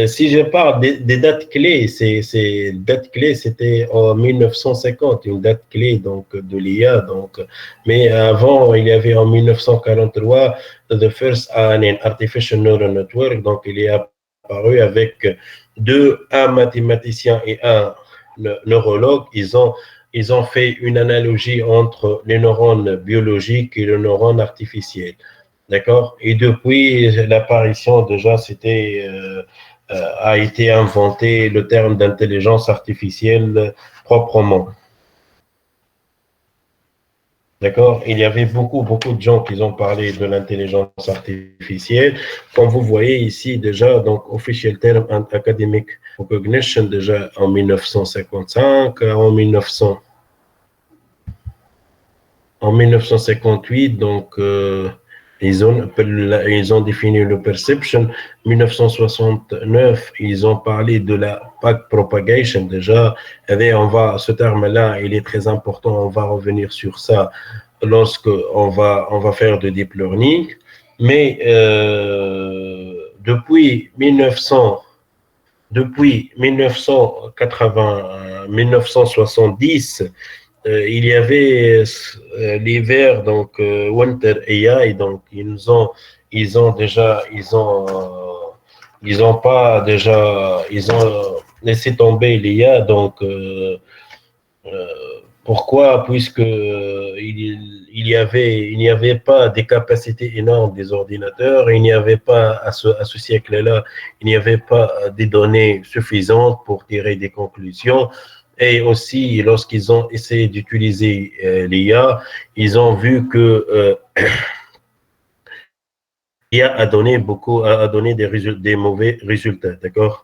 Si je parle des dates clés, ces dates clés, c'était en 1950, une date clé donc de l'IA. Donc, mais avant, il y avait en 1943 the first artificial neural network. Donc, il est apparu avec un mathématicien et un neurologue. Ils ont fait une analogie entre les neurones biologiques et les neurones artificiels. D'accord? Et depuis l'apparition, déjà, a été inventé le terme d'intelligence artificielle proprement. D'accord? Il y avait beaucoup de gens qui ont parlé de l'intelligence artificielle. Comme vous voyez ici, déjà, donc, official term and academic recognition, déjà en 1955, en 1958, donc, ils ont défini le perception. 1969, ils ont parlé de la backpropagation déjà. Et ce terme-là, il est très important. On va revenir sur ça lorsque on va faire de deep learning. Mais depuis 1970, il y avait l'hiver, donc Winter AI, donc ils ont laissé tomber l'IA, donc Pourquoi? Puisque il n'y avait pas des capacités énormes des ordinateurs, il n'y avait pas à ce siècle-là, il n'y avait pas des données suffisantes pour tirer des conclusions. Et aussi, lorsqu'ils ont essayé d'utiliser l'IA, ils ont vu que l'IA a donné des mauvais résultats, d'accord?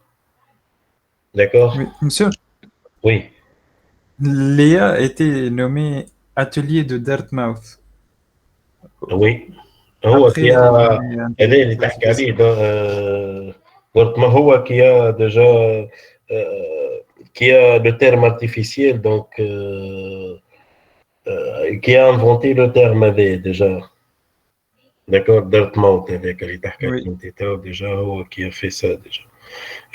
D'accord? Oui, monsieur, Oui. Léa a été nommé atelier de Dartmouth. Oui. هو Après, كي هذا اللي la تحكي عليه قلت ما هو كي ديجا qui a le terme artificiel, donc qui a inventé le terme هذا déjà. D'accord, Dartmouth avec اللي تحكي Oui. انت déjà هو qui a fait ça déjà.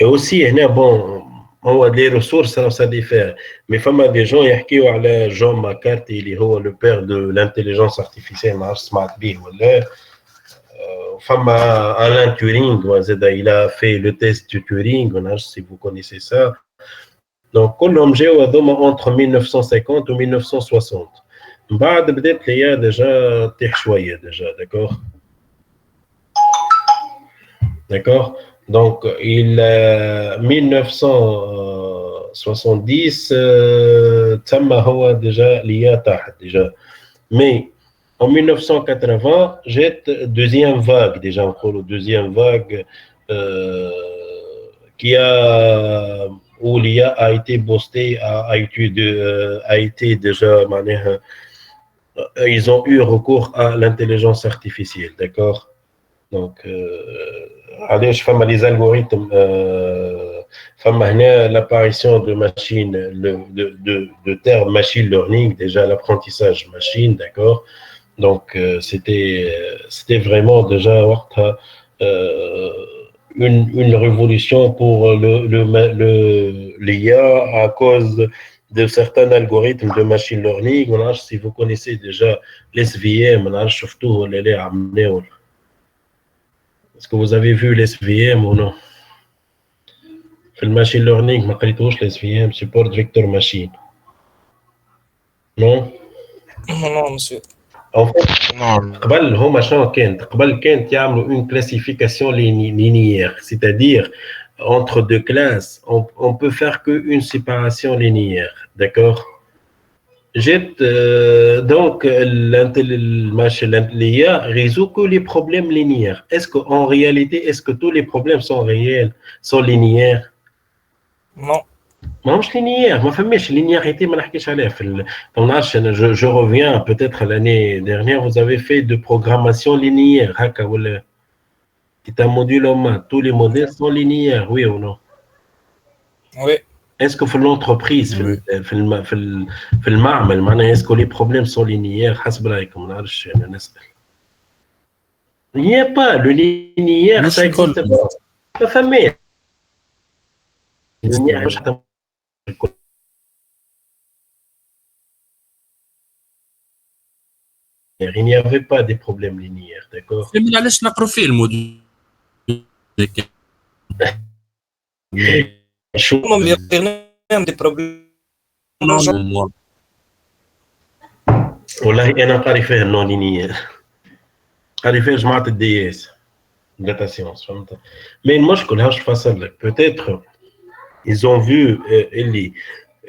Et aussi هنا bon هو les ressources ça diffère. Mais فما des gens يحكيوا على جون ماكارتي اللي هو le père de l'intelligence artificielle ما عرفتش سمعت به ولا. Fama Alan Turing, il a fait le test de Turing, si vous connaissez ça. Donc, Colombe entre 1950 et 1960. بعد بدات ليا déjà تيح شويه déjà, d'accord. D'accord. Donc, 1970 تم هو déjà ليا تحت déjà. Mais en 1980, j'ai deuxième vague, déjà encore la deuxième vague où l'IA a été boostée, a été déjà, ils ont eu recours à l'intelligence artificielle, d'accord? Donc, je fais les algorithmes, l'apparition de machines, de termes machine learning, déjà l'apprentissage machine, d'accord? Donc, c'était vraiment déjà une révolution pour l'IA à cause de certains algorithmes de machine learning. Si vous connaissez déjà l'SVM, est-ce que vous avez vu l'SVM ou non? Le machine learning, l'SVM, support vector machine. Non? Non, monsieur. En fait, قبل يعملوا une classification linéaire, c'est-à-dire entre deux classes, on peut faire qu'une séparation linéaire, d'accord? Donc l'IA résout que les problèmes linéaires. Est-ce qu'en réalité, est-ce que tous les problèmes sont réels, sont linéaires? Non. ماهوش لينيير ما فماش لينياريتي ما نحكيش عليها je reviens peut-être l'année dernière vous avez fait de programmation linéaire هكا ولا c'est un module en maths tous les modèles sont linéaires oui ou non Oui. est-ce que في l'entreprise في المعمل معناها est-ce que les problèmes sont linéaires حسب رايكم ما نعرفش انا نسال il n'y a pas le linéaire ça existe pas ما فماش linéaire مش حتى il n'y avait pas des problèmes linéaires, d'accord? Mais علاش نقروا فيه الموديل des problèmes. والله انا قاري فيه النون لينيير قاري فيه جماعه الدي اس داتا سيونس فهمت مي المشكل هاش فاصل لك peut-être ils ont vu اللي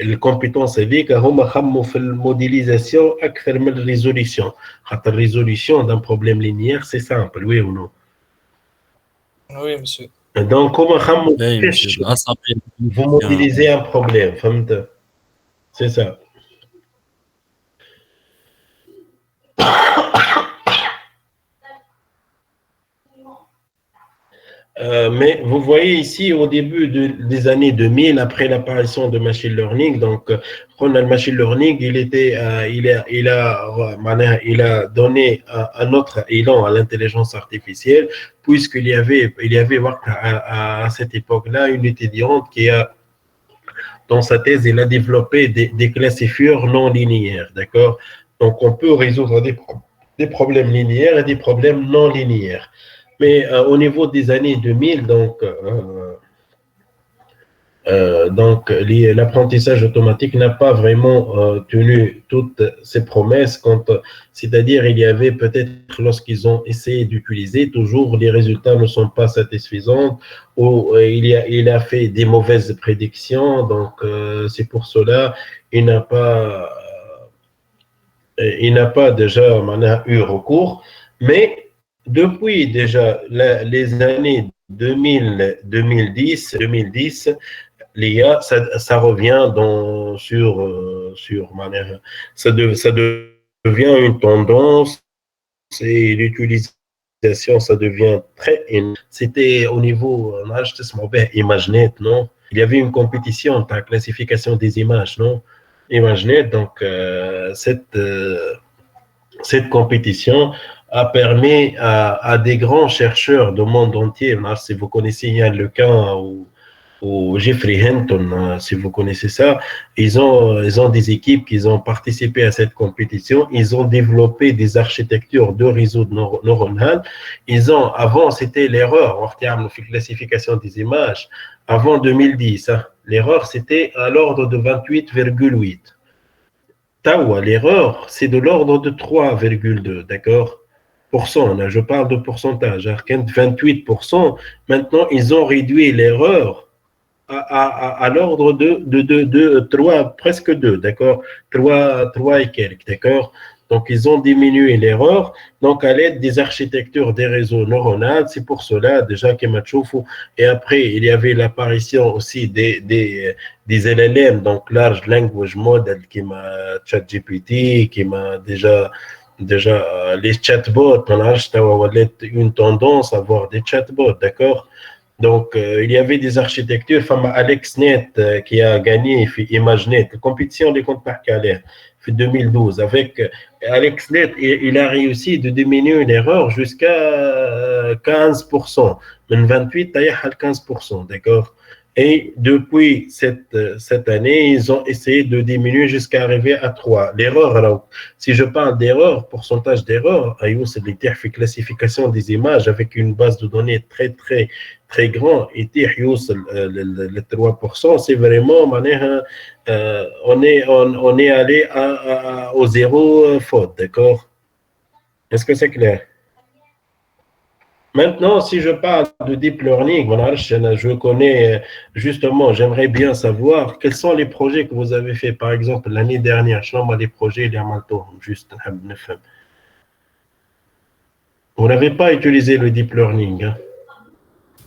الكومبيتونس هذيك هما خموا في الموديليزاسيون اكثر من الريزوليسيون خاطر الريزوليسيون دان بروبليم لينيير سي سامبل وي او نو Oui, monsieur. دونك هما خموا كيفاش vous modélisez un problème فهمت c'est ça. Mais vous voyez ici au début des années 2000, après l'apparition de machine learning, donc le machine learning, il a donné un autre élan à l'intelligence artificielle, puisqu'il y avait à cette époque-là une étudiante qui a, dans sa thèse, il a développé des classifieurs non linéaires, d'accord? Donc on peut résoudre des problèmes linéaires et des problèmes non linéaires. Mais au niveau des années 2000, donc, Donc, l'apprentissage automatique n'a pas vraiment tenu toutes ses promesses. C'est-à-dire, il y avait peut-être, lorsqu'ils ont essayé d'utiliser, toujours les résultats ne sont pas satisfaisants ou il a fait des mauvaises prédictions. Donc, c'est pour cela il n'a pas déjà eu recours. Mais depuis déjà les années 2010, l'IA, ça revient ça devient une tendance et l'utilisation, ça devient très. C'était au niveau, ImageNet, non? Il y avait une compétition de la classification des images, non? ImageNet, donc cette compétition a permis à des grands chercheurs du monde entier, si vous connaissez Yann Lequin ou Jeffrey Hinton, si vous connaissez ça, ils ont des équipes qui ont participé à cette compétition, ils ont développé des architectures de réseaux neuronaux. Avant, c'était l'erreur en termes de classification des images, avant 2010, l'erreur c'était à l'ordre de 28,8. L'erreur, c'est de l'ordre de 3,2, d'accord? Je parle de pourcentage. 28%, maintenant, ils ont réduit l'erreur à l'ordre de 3, presque 2, d'accord? 3 et quelques, d'accord? Donc, ils ont diminué l'erreur, donc à l'aide des architectures des réseaux neuronaux. C'est pour cela, déjà, et après, il y avait l'apparition aussi des LLM, donc Large Language Model, qui m'a ChatGPT, qui m'a déjà les chatbots, on a une tendance à avoir des chatbots, d'accord? Donc, il y avait des architectures, comme AlexNet qui a gagné, ImageNet, la compétition des comptes par Calais, en 2012. Avec AlexNet, il a réussi de diminuer l'erreur jusqu'à 15%, de 28 à 15%, d'accord? Et depuis cette année, ils ont essayé de diminuer jusqu'à arriver à 3. L'erreur, alors, si je parle d'erreur, pourcentage d'erreur, c'est la classification des images avec une base de données très, très, très grande. Et le 3%, c'est vraiment, on est allé au zéro faute, d'accord? Est-ce que c'est clair? Maintenant, si je parle de deep learning, je connais justement, j'aimerais bien savoir quels sont les projets que vous avez fait, par exemple, l'année dernière. Les projets, il y a malto, juste. Vous n'avez pas utilisé le deep learning, hein?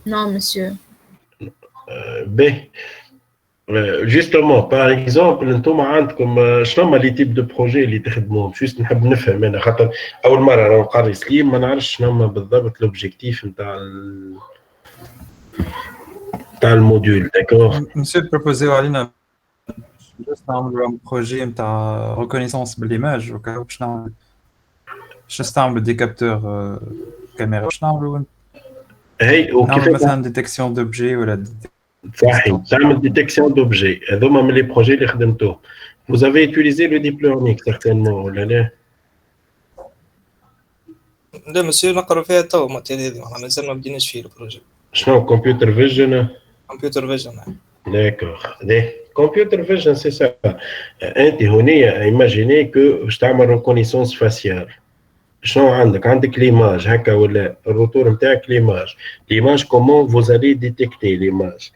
Non, monsieur. Justement, par exemple, انتم عندكم شنو هما لي تيب دو بروجي اللي تخدموهم جوست نحب نفهم انا خاطر اول مره راه نقري سليم ما نعرفش شنو هما بالضبط لوبجيكتيف نتاع الموديول داكور. Monsieur proposé علينا juste نعملوا un projet نتاع reconnaissance بالimage وكا باش نعمل باش نستعمل دي كابتور كاميرا باش نعملوا وكيف مثلا ديتكسيون دوبجي ولا صحيح تعمل ديتكسيون دوبجي هذوما من لي بروجي اللي خدمتوه. Vous avez utilisé le deep learning certainement ولا لا؟ لا مسيو نقرا فيها تو مازال ما بديناش فيه البروجي. شنو كمبيوتر فيجن؟ كمبيوتر فيجن. D'accord. Computer vision, c'est ça. انت هنا imaginez que باش تعمل reconnaissance faciale. شنو عندك l'image هكا ولا الروتور نتاعك l'image comment vous allez détecter l'image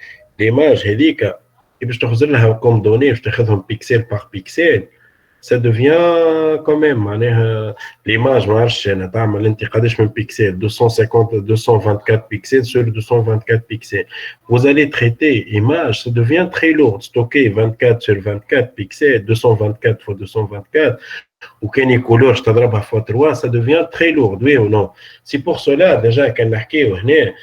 هذيك باش تخزر لها كوم دوني باش تاخذهم بيكسل بار بيكسل ça devient quand même معناها l'image ما عرفتش انا تعمل انت قداش من بيكسل 224 pixels sur 224 pixels vous allez traiter image ça devient très lourd stocker 24 sur 24 pixels 224 fois 224 ou qu'une couleur je t'adresse fois 3 ça devient très lourd oui ou non c'est pour cela déjà كان نحكيو هنا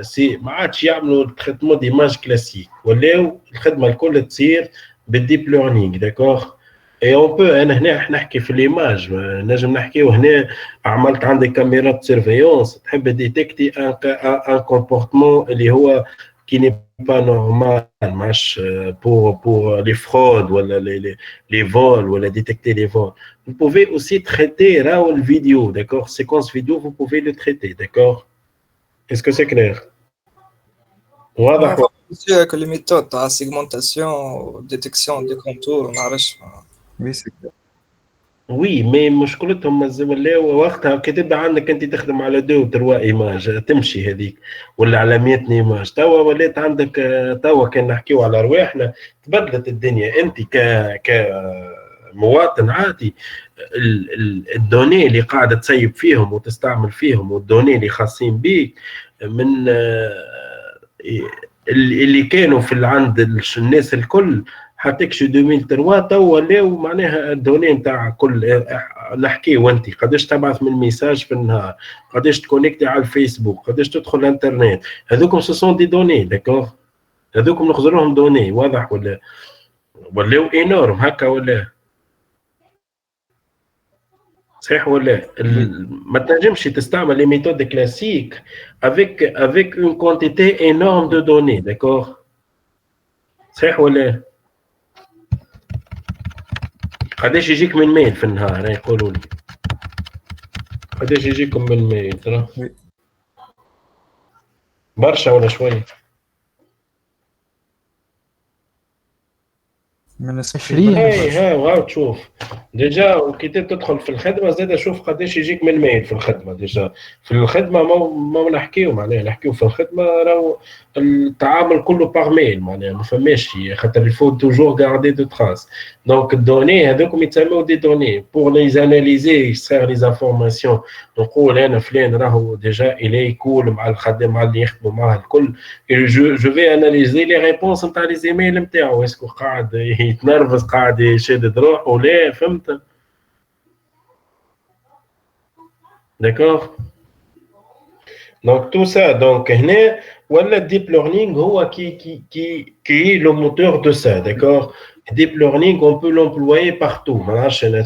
سي ما عادش يعملوا التريتمون ديماج كلاسيك ولاو الخدمه الكل تصير بالديب ليرنينغ داكور اي اون بو انا هنا نحكي في ليماج نجم نحكيو هنا عملت عندك كاميرات سيرفيونس تحب ديتكتي ان كومبورتمون اللي هو qui n'est pas normal pour les fraudes ou les vols ou détecter les vols. Vous pouvez aussi traiter là une vidéo, d'accord? Séquence vidéo, vous pouvez le traiter, d'accord? Est-ce que c'est clair? monsieur que les méthodes تاع segmentation détection des contours ما نعرفش. وي سي كلير. وي مي مشكلتهم مازال ولاو وقتها كي تبدا عندك انت تخدم على 2 و 3 ايماج تمشي هذيك ولا على 100 ايماج. توا ولات عندك توا كان نحكيو على رواحنا تبدلت الدنيا. انت ك مواطن عادي الدوني اللي قاعده تسيب فيهم وتستعمل فيهم والدوني اللي خاصين بيك من اللي كانوا في عند الناس الكل حتكشي 2003 توا ولاو معناها الدوني نتاع كل نحكي وانت قداش تبعث من ميساج في النهار، قداش تكونيكتي على الفيسبوك، قداش تدخل الانترنت، هذوكم سو سون دي دوني داكور، هذوكم نخزروهم دوني. واضح ولا ولاو انورم هكا ولا صحيح ولا ما تنجمش تستعمل لي ميثود كلاسيك avec une quantité énorme de données d'accord صحيح ولا قداش يجيك من ميل في النهار يقولوا لي قداش يجيكم من ميل ترى برشا ولا شويه من 20 ها واو تشوف ديجا وكي تدخل في الخدمه زاد شوف قداش يجيك من ميل في الخدمه. ديجا في الخدمه ما نحكيو معناها نحكيو في الخدمه راهو التعامل كله باغ ميل معناها ما فماش خاطر الفو توجور غاردي دو تراس. دونك الدوني هذوكم يتسموا دي دوني بور لي اناليزي يكسترير لي انفورماسيون. نقول انا فلان راهو ديجا الي كول مع الخدم مع اللي يخدموا معاه الكل جو في اناليزي لي ريبونس نتاع لي زيميل نتاعو اسكو قاعد يتنرفز قاعد يشدد روحه ولا فهمت داكور. دونك تو سا دونك هنا ولا الديب ليرنينغ هو qui est le moteur de ça d'accord. Deep learning on peut l'employer partout.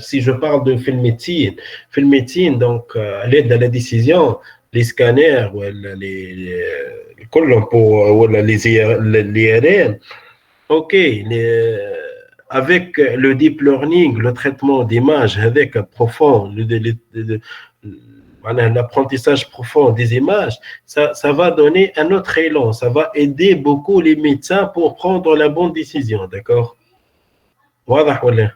Si je parle de في الميدecine donc à l'aide de la décision les scanners ou les كلهم ولا les IRM ok avec le deep learning le traitement d'images avec profond l'apprentissage profond des images, ça va donner un autre élan, ça va aider beaucoup les médecins pour prendre la bonne décision, d'accord. واضح ولا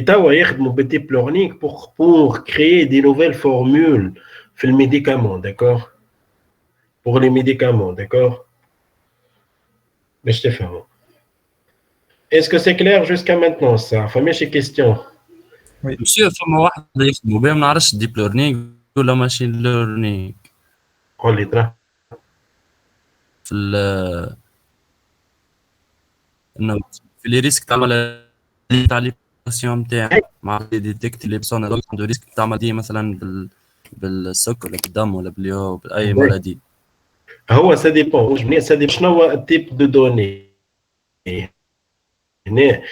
توا يخدموا بالديب ليرنينغ pour créer des nouvelles formules في الميديكامون d'accord pour les médicaments d'accord باش تفهموا. Est-ce que c'est clair jusqu'à maintenant ça فماشي question. مسيو فما واحد يخدموا بها ما نعرفش ديب ليرنينغ ولا ماشين ليرنينغ. قول لي ترى في في لي ريسك تعمل تاع لي باسيون نتاعك مع ديتكت لي بيرسون هذوك عنده ريسك تعمل دي مثلا بالسكر ولا بالدم ولا باي مرض. هو سا ديبون شنو هو التيب دو دوني هنا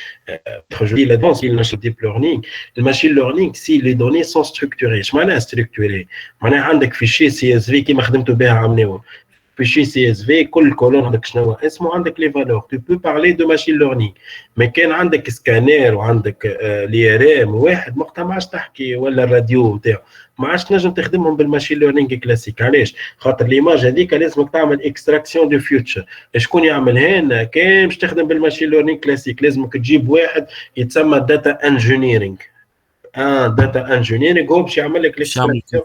je dis là-dedans si le deep learning le machine learning si les données sont structurées اش معناها structuré معناها عندك فيشي CSV كيما خدمتوا بها عملناو فيشي CSV كل كولون عندك شنو اسمه عندك لي فالور tu peux parler de machine learning mais كان عندك سكانير وعندك لي ار ام واحد وقتها ما عادش تحكي ولا الراديو نتاعو ما عادش تنجم تخدمهم بالماشين ليرنينغ كلاسيك. علاش؟ خاطر ليماج هذيك لازمك تعمل اكستراكسيون دو فيوتشر. شكون يعملها لنا؟ كان باش تخدم بالماشين ليرنينغ كلاسيك لازمك تجيب واحد يتسمى داتا انجينيرينغ. داتا انجينيرينغ هو باش يعمل لك الاكستراكسيون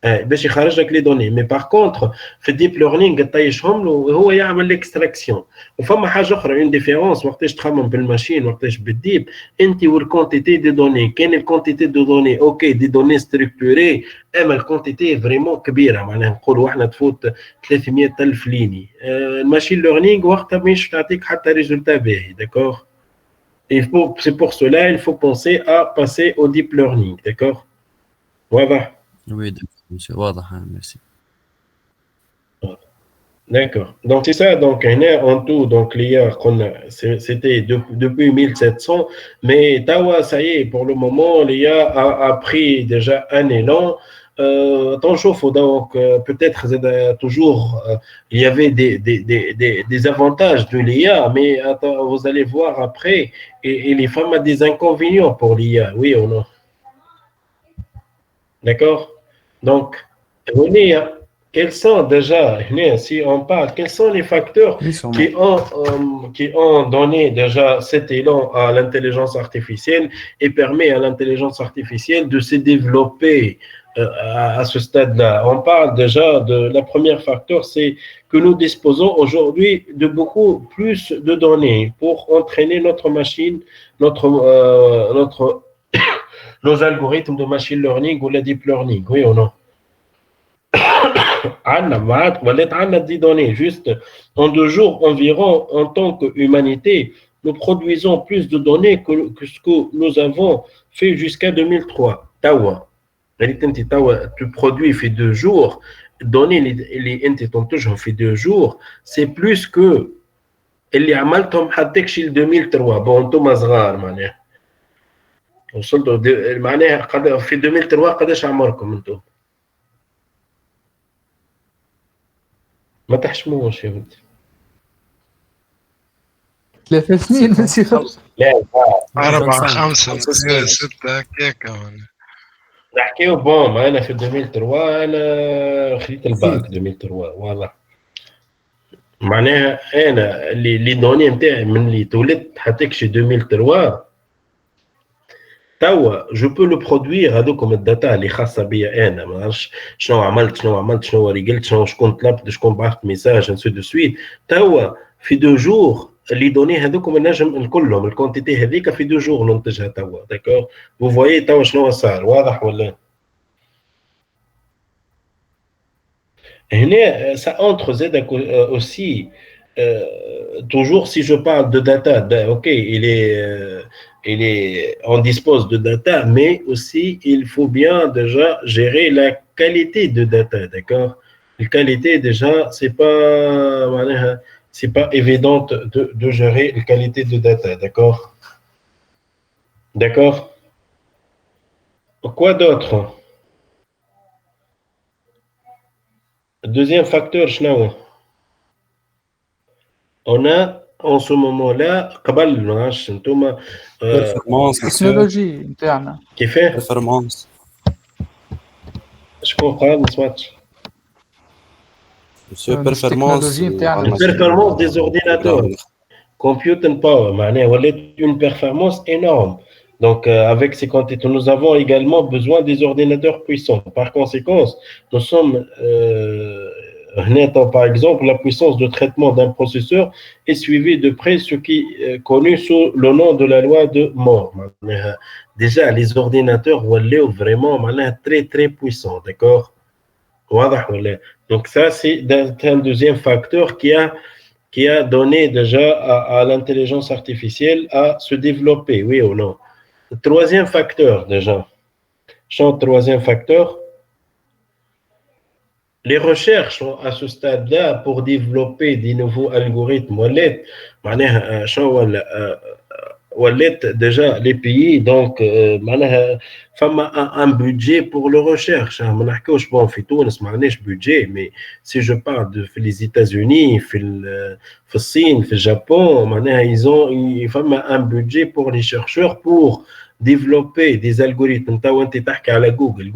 باش يخرج لك لي دوني. مي باغ كونتر في الديب ليرنينغ طيشهم له وهو يعمل الاكستراكسيون. وفما حاجه اخرى اون ديفيرونس وقتاش تخمم بالماشين وقتاش بالديب انت والكونتيتي دي دوني. كاين الكونتيتي دو دوني اوكي دي دوني ستركتوري اما الكونتيتي فريمون كبيره معناها نقولوا احنا تفوت 300,000 ليني. الماشين ليرنينغ وقتها مش تعطيك حتى ريزولتا باهي داكور. C'est pour cela il faut penser à passer au deep learning d'accord. واضح؟ Oui, d'accord, monsieur. واضح, merci. D'accord. Donc c'est ça. Donc en tout, donc l'IA, c'était depuis 1700, mais Tawa, ça y est, pour le moment, l'IA a pris déjà un élan. Attention, donc peut-être toujours il y avait des avantages de l'IA, mais vous allez voir après, et les femmes ont des inconvénients pour l'IA, oui ou non? D'accord. Donc, quels sont déjà, si on parle, quels sont les facteurs qui ont donné déjà cet élan à l'intelligence artificielle et permet à l'intelligence artificielle de se développer à ce stade-là. On parle déjà de la première facteur, c'est que nous disposons aujourd'hui de beaucoup plus de données pour entraîner notre machine, nos algorithmes de machine learning ou la deep learning, oui ou non? des données. Juste en 2 jours environ, en tant qu'humanité, nous produisons plus de données que ce que nous avons fait jusqu'à 2003. Tawa. Tu produis fait 2 jours, données les toujours fait 2 jours, c'est plus que اللي عملتهم حدك شي 2003 bon انتم صغار معناها وصلتوا معناها في 2003 قداش عمركم انتم؟ ما تحشموش يا ولدي 3 سنين مسيو. لا 4 5 6 هكاك. نحكيو بون انا في 2003 انا خديت الباك 2003 والله معناها انا اللي دوني نتاعي من اللي تولدت حتى شي 2003 توا جو بو لو برودوير هذوكم الداتا اللي خاصه بيا انا ما نعرفش شنو عملت شنو رجلت شكون طلبت شكون بعثت ميساج انسو دو سويت توا في 2 جور اللي دوني هذوكم النجم كلهم الكونتيتي هذيك في 2 جور ننتجها توا داكور فو فويي توا شنو صار واضح ولا هنا ça entre Z aussi toujours si je parle de data ok on dispose de data mais aussi il faut bien déjà gérer la qualité de data d'accord la qualité déjà c'est pas évident de gérer la qualité de data d'accord quoi d'autre. Deuxième facteur, on a en ce moment-là, technologie interne. Qui fait performance. Je comprends, Monsieur, performance des ordinateurs. Computing power, une performance énorme. Donc, avec ces quantités, nous avons également besoin des ordinateurs puissants. Par conséquent, nous sommes, par exemple, la puissance de traitement d'un processeur est suivie de près ce qui est connu sous le nom de la loi de Moore. Déjà, les ordinateurs sont vraiment très, très puissants, d'accord? Donc, ça, c'est un deuxième facteur qui a donné déjà à l'intelligence artificielle à se développer, oui ou non? Troisième facteur déjà. Troisième facteur. Les recherches à ce stade-là pour développer des nouveaux algorithmes. Déjà les pays donc un budget pour la recherche. Bon, budget, mais si je parle de les États-Unis, la Chine, le Japon, ils ont un budget pour les chercheurs pour développer des algorithmes.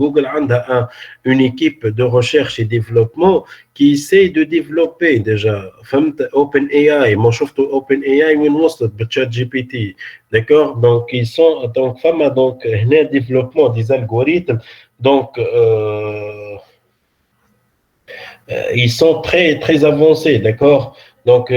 Google a une équipe de recherche et développement qui essaie de développer déjà. OpenAI, moi je trouve OpenAI ChatGPT, d'accord? Donc ils sont donc développement des algorithmes. Donc ils sont très très avancés, d'accord? Donc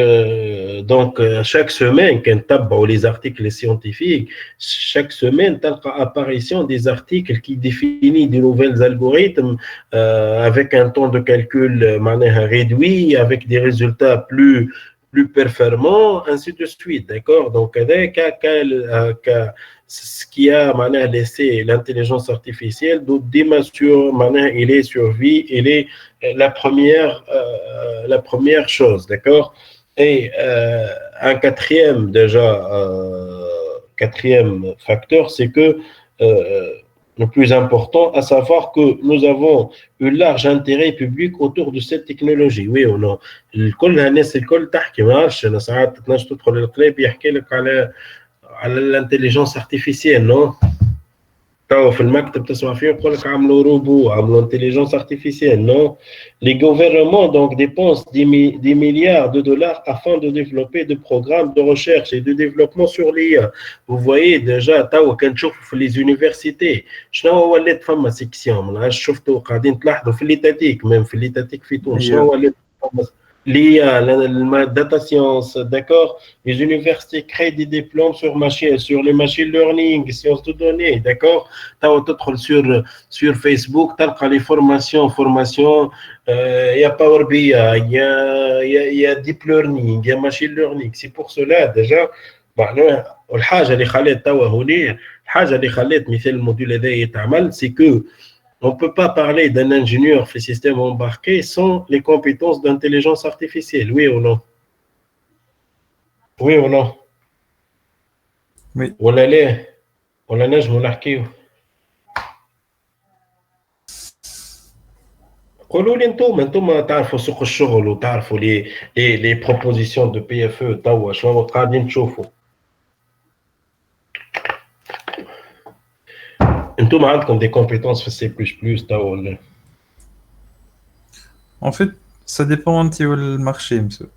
chaque semaine, quand on les articles scientifiques, chaque semaine, tu as apparition des articles qui définissent de nouveaux algorithmes avec un temps de calcul réduit, avec des résultats plus performants, ainsi de suite, d'accord? Donc, ce qui a laissé l'intelligence artificielle, il est survie, il est la première chose, d'accord? Et un quatrième facteur, c'est que le plus important, à savoir que nous avons un large intérêt public autour de cette technologie. Oui ou non? الكل تحكي ما عرفش انا ساعات تنجم تدخل القلب يحكي لك على l'intelligence artificielle, non? توا في المكتب تسمع فيهم يقول لك عملوا روبو عملوا intelligence artificielle. Non, les gouvernements donc dépensent des milliards de dollars afin de développer des programmes de recherche et de développement sur l'IA. Vous voyez déjà توا كنشوفوا في les universités شنو هو ولات فما سيكسيون ما شفتوا قاعدين تلاحظوا في ليتاتيك même في ليتاتيك في تونس شنو هو ولات l'IA, la data science, d'accord. Les universités créent des diplômes sur les machine learning, sciences de données, d'accord. Tu as sur Facebook, tu as les formations, il y a Power BI, il y a deep learning, il y a machine learning. C'est pour cela déjà, الحاجة اللي خلت توا هوني الحاجة اللي خلت مثل الموديل هذا يتعمل c'est que on ne peut pas parler d'un ingénieur fait système embarqué sans les compétences d'intelligence artificielle, oui ou non? Oui ou non? Oui. ولا ليه؟ ولا نجموا نحكيو؟ قولوا لي انتم تعرفوا سوق الشغل وتعرفوا les propositions de PFE توا شنو قاعدين تشوفوا؟ انتم عندكم des compétences في C++ توا ولا؟ En fait, ça dépend un petit peu du marché, monsieur.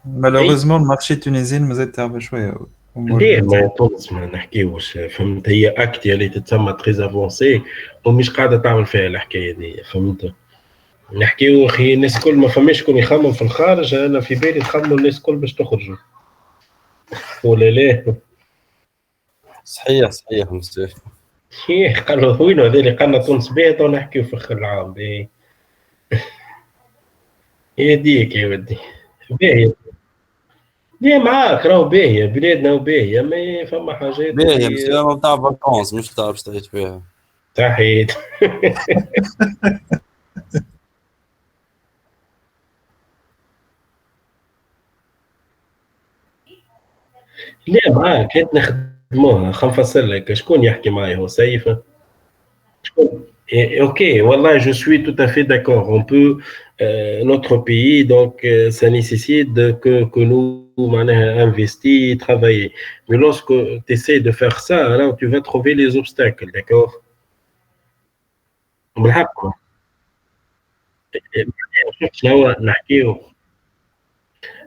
Malheureusement, le marché tunisien مازال تعب شوية. ليه ما تونس ما نحكيوش فهمت هي اكتي اللي تتسمى تريز افونسي ومش قاعده تعمل فيها الحكايه دي فهمت نحكيو اخي الناس كل ما فماش شكون يخمم في الخارج انا في بالي تخمموا الناس كل باش تخرجوا ولا ليه؟ صحيح صحيح مستر شيخ قالوا وين هذا اللي قالنا تونس بيت ونحكيو في اخر العام باهي يديك يا ودي باهي ليه معاك راهو باهية بلادنا وباهية ما فما حاجات باهية بس ما بتاع فاكونس مش بتاع باش تعيش فيها صحيت لا معاك هات نخدموها خنفصل لك شكون يحكي معايا هو سيف شكون ok, voilà, je suis tout à fait d'accord. On peut, notre pays, donc, ça nécessite que nous investissions, travailler. Mais lorsque tu essaies de faire ça, alors tu vas trouver les obstacles, d'accord?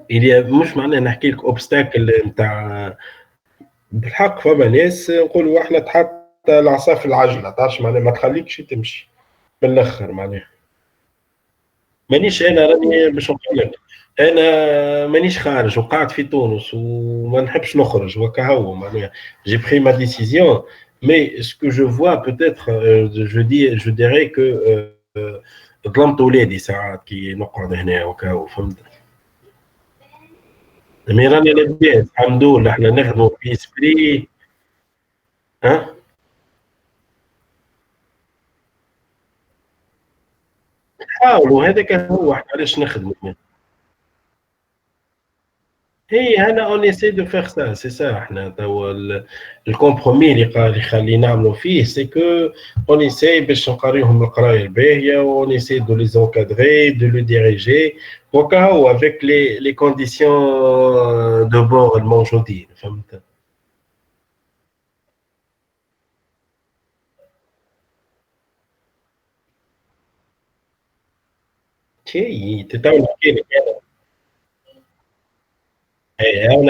Il y a مش معناه نحكي لك obstacle نتاع بالحق فما ناس نقولوا احنا تحط العصا في العجله تعرفش معناها ما تخليكش تمشي بالاخر معناها مانيش انا راني باش نقول لك انا مانيش خارج وقاعد في تونس وما نحبش نخرج وكهو معناها جي بري ما ديسيزيون مي سكو جو فوا بوتيتر جو ديري كو ظلمت ولادي ساعات كي نقعد هنا وكهو فهمت مي راني لاباس الحمد لله احنا نخدموا في سبري ها نحاولوا هذاك هو احنا علاش نخدموا هي هنا اون ايسي دو فيغ سا سي سا احنا توا الكومبرومي اللي خلي نعملوا فيه سي كو اون ايسي باش نقريهم القرايه الباهيه اون ايسي دو لي زونكادري دو لو ديريجي وكهو افيك لي كونديسيون دو بور الموجودين فهمت شي تتعاون نحكي لك on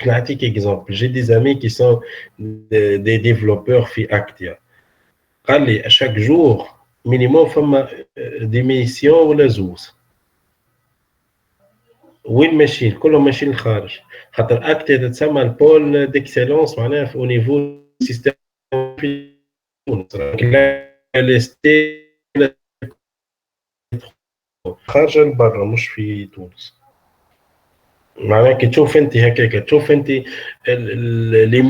a quelques exemples. J'ai des amis qui sont des développeurs في Actia. قال لي à chaque jour minimum فما des missions ولا زوز. وين ماشيين؟ كلهم ماشيين الخارج. خاطر Actia تتسمى البول ديكسيلونس معناها au niveau سيستم في تونس. خارج لبرا مش في تونس. معناها كي تشوف انت هكاك تشوف انت لي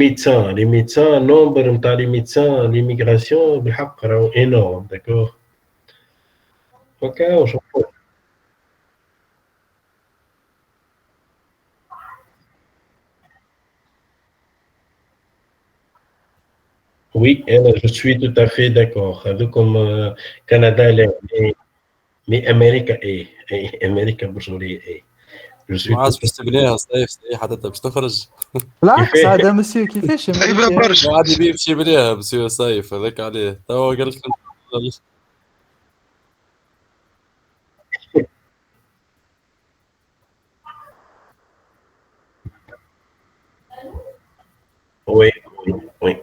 ميدسان نومبر نتاع لي ميدسان ليميغراسيون بالحق راهو انورم داكور هكا وشوفوا وي انا جو سوي تو تافي داكور هذوكم كندا لا مي امريكا اي امريكا برجوليه اي Je suis ما عادش باش تبنيها صيف حتى باش تخرج. بالعكس هذا مسيو كيفاش طيبة برشا. قاعد يبي يمشي يبنيها مسيو صيف هذاك عليه توا قال لك Oui, oui.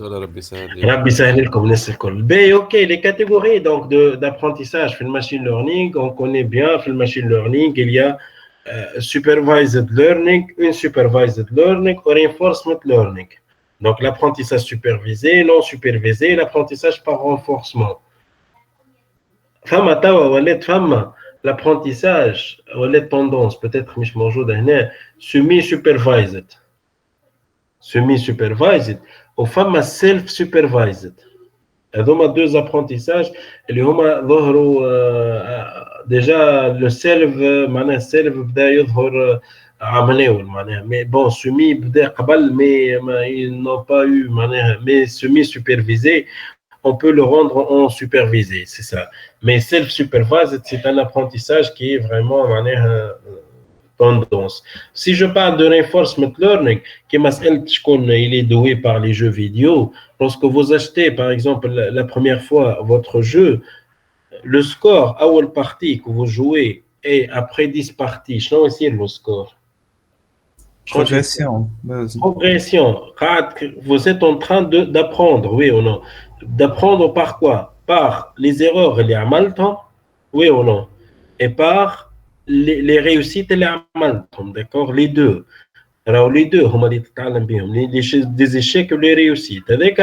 ربي يسهل. Rabbi Sahel comme l'école. Ben, ok, les catégories donc d'apprentissage في le machine learning, on connaît bien في le machine learning, il y a supervised learning, unsupervised learning, ou reinforcement learning. Donc l'apprentissage supervisé, non supervisé, l'apprentissage par renforcement. L'apprentissage, ou les tendances, peut-être مش موجودة هنا, semi-supervised. Semi-supervised. Ou femmes self-supervised. هذوما deux apprentissages اللي هما ظهروا déjà le self معناها self بدا يظهر عمليا معناها mais bon semi بدا قبل mais ils n'ont pas eu معناها mais semi supervisé on peut le rendre en supervisé c'est ça mais self-supervised c'est un apprentissage qui est vraiment معناها tendance. Si je parle de reinforcement learning, il est doué par les jeux vidéo, lorsque vous achetez par exemple la première fois votre jeu, le score à une partie que vous jouez et après 10 parties, c'est le score. Progression. Progression. Vous êtes en train d'apprendre, oui ou non. D'apprendre par quoi? Par les erreurs, les amaltons, oui ou non. Et par les réussites et les amaltons, d'accord? Les deux. Alors, les deux, des échecs et les réussites. Avec,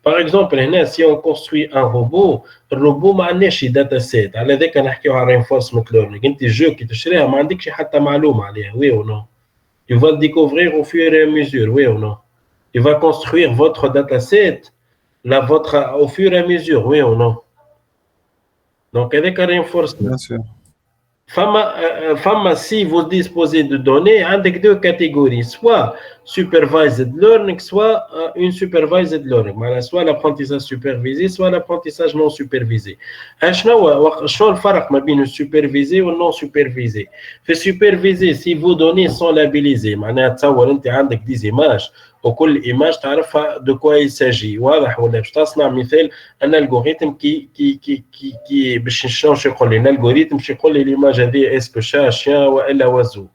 par exemple, si on construit un robot, le robot ما عندناش dataset. على ذاك نحكيو على reinforcement learning. انت الجو كي تشريها ما عندكش حتى معلومة عليها, oui ou non? Il va le découvrir au fur et à mesure, oui ou non? Il va construire votre dataset au fur et à mesure, oui ou non? Donc, avec un reinforcement. Bien sûr. Si vous disposez de données, avec deux catégories, soit supervised learning, soit unsupervised learning, soit l'apprentissage supervisé, soit l'apprentissage non supervisé. شنو الفرق ما بين supervisé ou non supervisé? في supervisé, si vos données sont labellisées, معناها تصور انت عندك des images وكل ايماج تعرفها de quoi il s'agit. واضح ولا باش تصنع مثال ان الالغوريثم كي باش نشوف يقول لي الالغوريثم باش يقول لي الايماج هذه اسكو شا شيان والا وزو.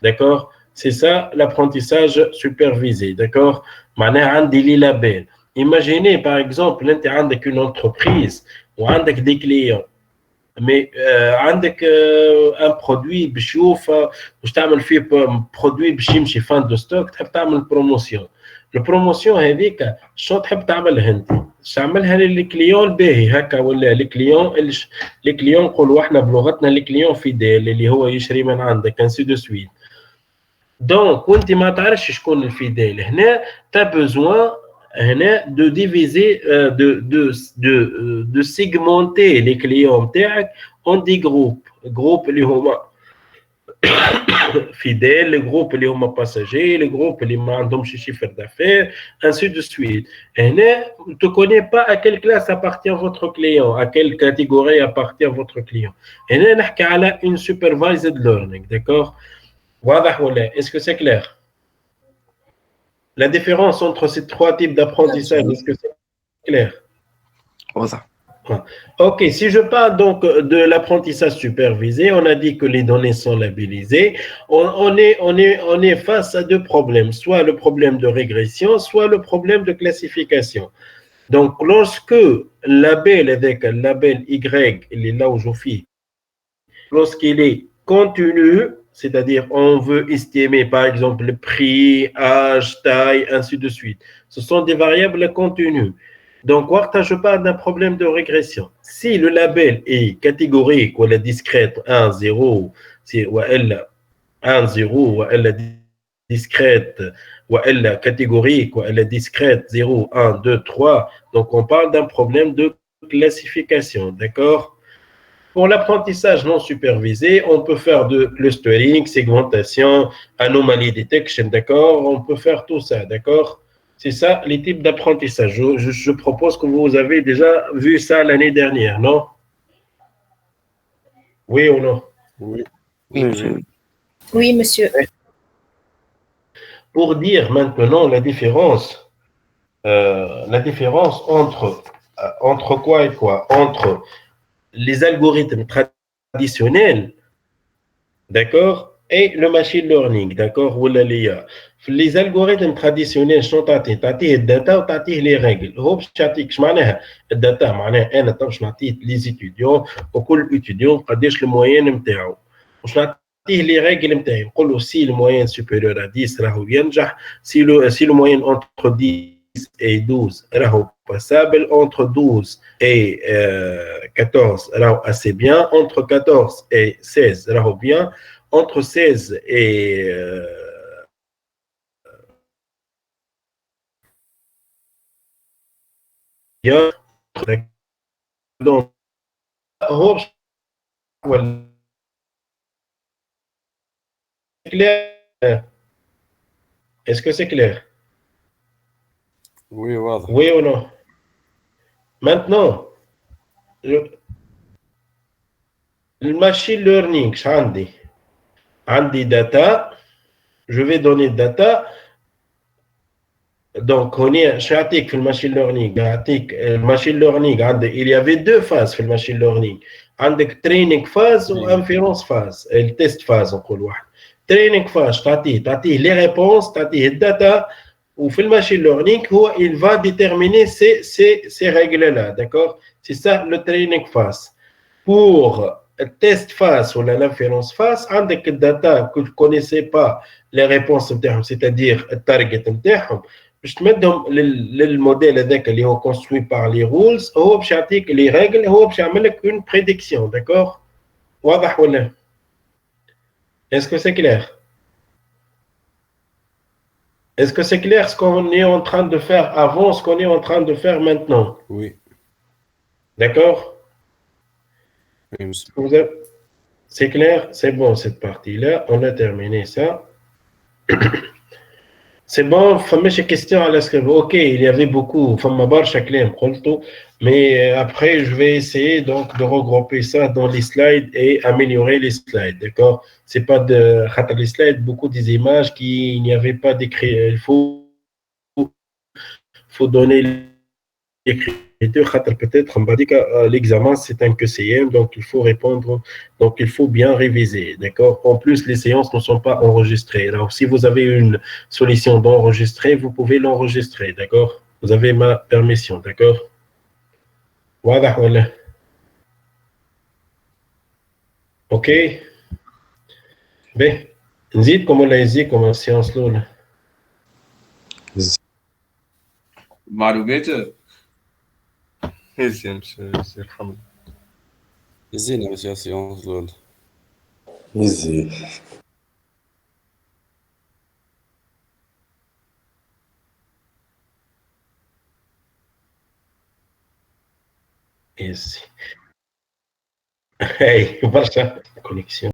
D'accord? C'est ça l'apprentissage supervisé. D'accord? معناها عندي لي لابيل. Imaginez par exemple انت عندك une entreprise وعندك des clients. Mais عندك un produit بشوف باش تعمل فيه برودوي باش يمشي فان دو ستوك تحب تعمل بروموسيون. البروموسيون هذيك شنو تحب تعملها انت؟ تعملها للكليون الباهي هكا ولا الكليون نقولوا احنا بلغتنا الكليون فيديل اللي هو يشري من عندك انسي دو سويت. دونك وانت ما تعرفش شكون الفيديل هنا تا بوزوان هنا de diviser de segmenter les clients نتاعك en des groupes اللي هما fidèles, les groupes اللي هما passagers, les groupes اللي ما عندهمش chiffre d'affaires, ainsi de suite. هنا tu connais pas à quelle classe appartient votre client, à quelle catégorie appartient votre client. هنا نحكي على une supervised learning, d'accord? واضح ولا? Est-ce que c'est clair? La différence entre ces trois types d'apprentissage, est-ce que c'est clair? Ok, si je parle donc de l'apprentissage supervisé, on a dit que les données sont labellisées. On est face à deux problèmes, soit le problème de régression, soit le problème de classification. Donc, lorsque label avec un label Y, il est là où je fais, lorsqu'il est continu, c'est-à-dire on veut estimer par exemple le prix, âge, taille, ainsi de suite. Ce sont des variables continues. Donc, je parle d'un problème de régression. Si le label est catégorique ou discrète 1, 0, ou elle 1, 0, ou elle discrète, ou elle catégorique, ou elle discrète 0, 1, 2, 3, donc on parle d'un problème de classification, d'accord? Pour l'apprentissage non supervisé, on peut faire de clustering, segmentation, anomaly detection, d'accord? On peut faire tout ça, d'accord? C'est ça les types d'apprentissage. Je propose que vous avez déjà vu ça l'année dernière, non? Oui ou non? Oui. Oui, monsieur. Pour dire maintenant la différence entre quoi et quoi? Entre les algorithmes traditionnels, d'accord, et le machine learning, d'accord, ou l'IA. Les algorithmes traditionnels sont تعطيه الداتا وتعطيه les règles. هو باش يعطيك اش معناها الداتا؟ معناها انا تو باش نعطيه لي étudiants وكل étudiant قداش الموين نتاعو. باش نعطيه les règles نتاعي. نقول له si le moyen supérieur à 10 راهو ينجح, si le moyen entre 10 et 12 راهو passable, entre 12 et 14 راهو assez bien, entre 14 et 16 راهو bien, entre 16 et bien. Donc, c'est clair? Est-ce que c'est clair? Oui, واضح. Oui ou non? Maintenant, le machine learning, عندي data, je vais donner data. Donc, on est chatique في الماشين ليرنينج. الماشين ليرنينج il y avait deux phases في الماشين ليرنينج. عندك training phase و inference phase. التست phase نقول واحد. training phase تعطيه les réponses, تعطيه الداتا, وفي الماشين ليرنينج هو il va déterminer ces règles là, d'accord? C'est ça le training phase. Pour le test phase ou l'inférence phase, عندك الداتا que tu connaissais pas les réponses نتاعهم, c'est-à-dire التارجت نتاعهم, باش تمدهم للموديل هذاك اللي هو construit par les rules, هو باش يعطيك les règles, هو باش يعمل لك une prédiction, d'accord? واضح ولا؟ Est-ce que c'est clair? Est-ce que c'est clair ce qu'on est en train de faire avant, ce qu'on est en train de faire maintenant? Oui. D'accord? Oui, monsieur. C'est clair? C'est bon cette partie-là. On a terminé ça. C'est bon, فماش question à l'escrive. Ok, il y avait beaucoup, فما برشا كلام قلته, mais après je vais essayer donc de regrouper ça dans les slides et améliorer les slides, d'accord? C'est pas de les slides, beaucoup des images qui n'y avait pas d'écrit. Il faut donner l'écriture. Peut-être l'examen c'est un QCM, donc il faut répondre, donc il faut bien réviser, d'accord? En plus, les séances ne sont pas enregistrées. Alors, si vous avez une solution d'enregistrer, vous pouvez l'enregistrer, d'accord? Vous avez ma permission, d'accord? واضح ولا؟ Ok? Ben, نزيدكم ولا يزيدكم السيانس الأولى؟ معلومات يزين يرحمنا. يزين يا مسيو سيونس الأولى. يزين. Yes. Hey, برشا connexion.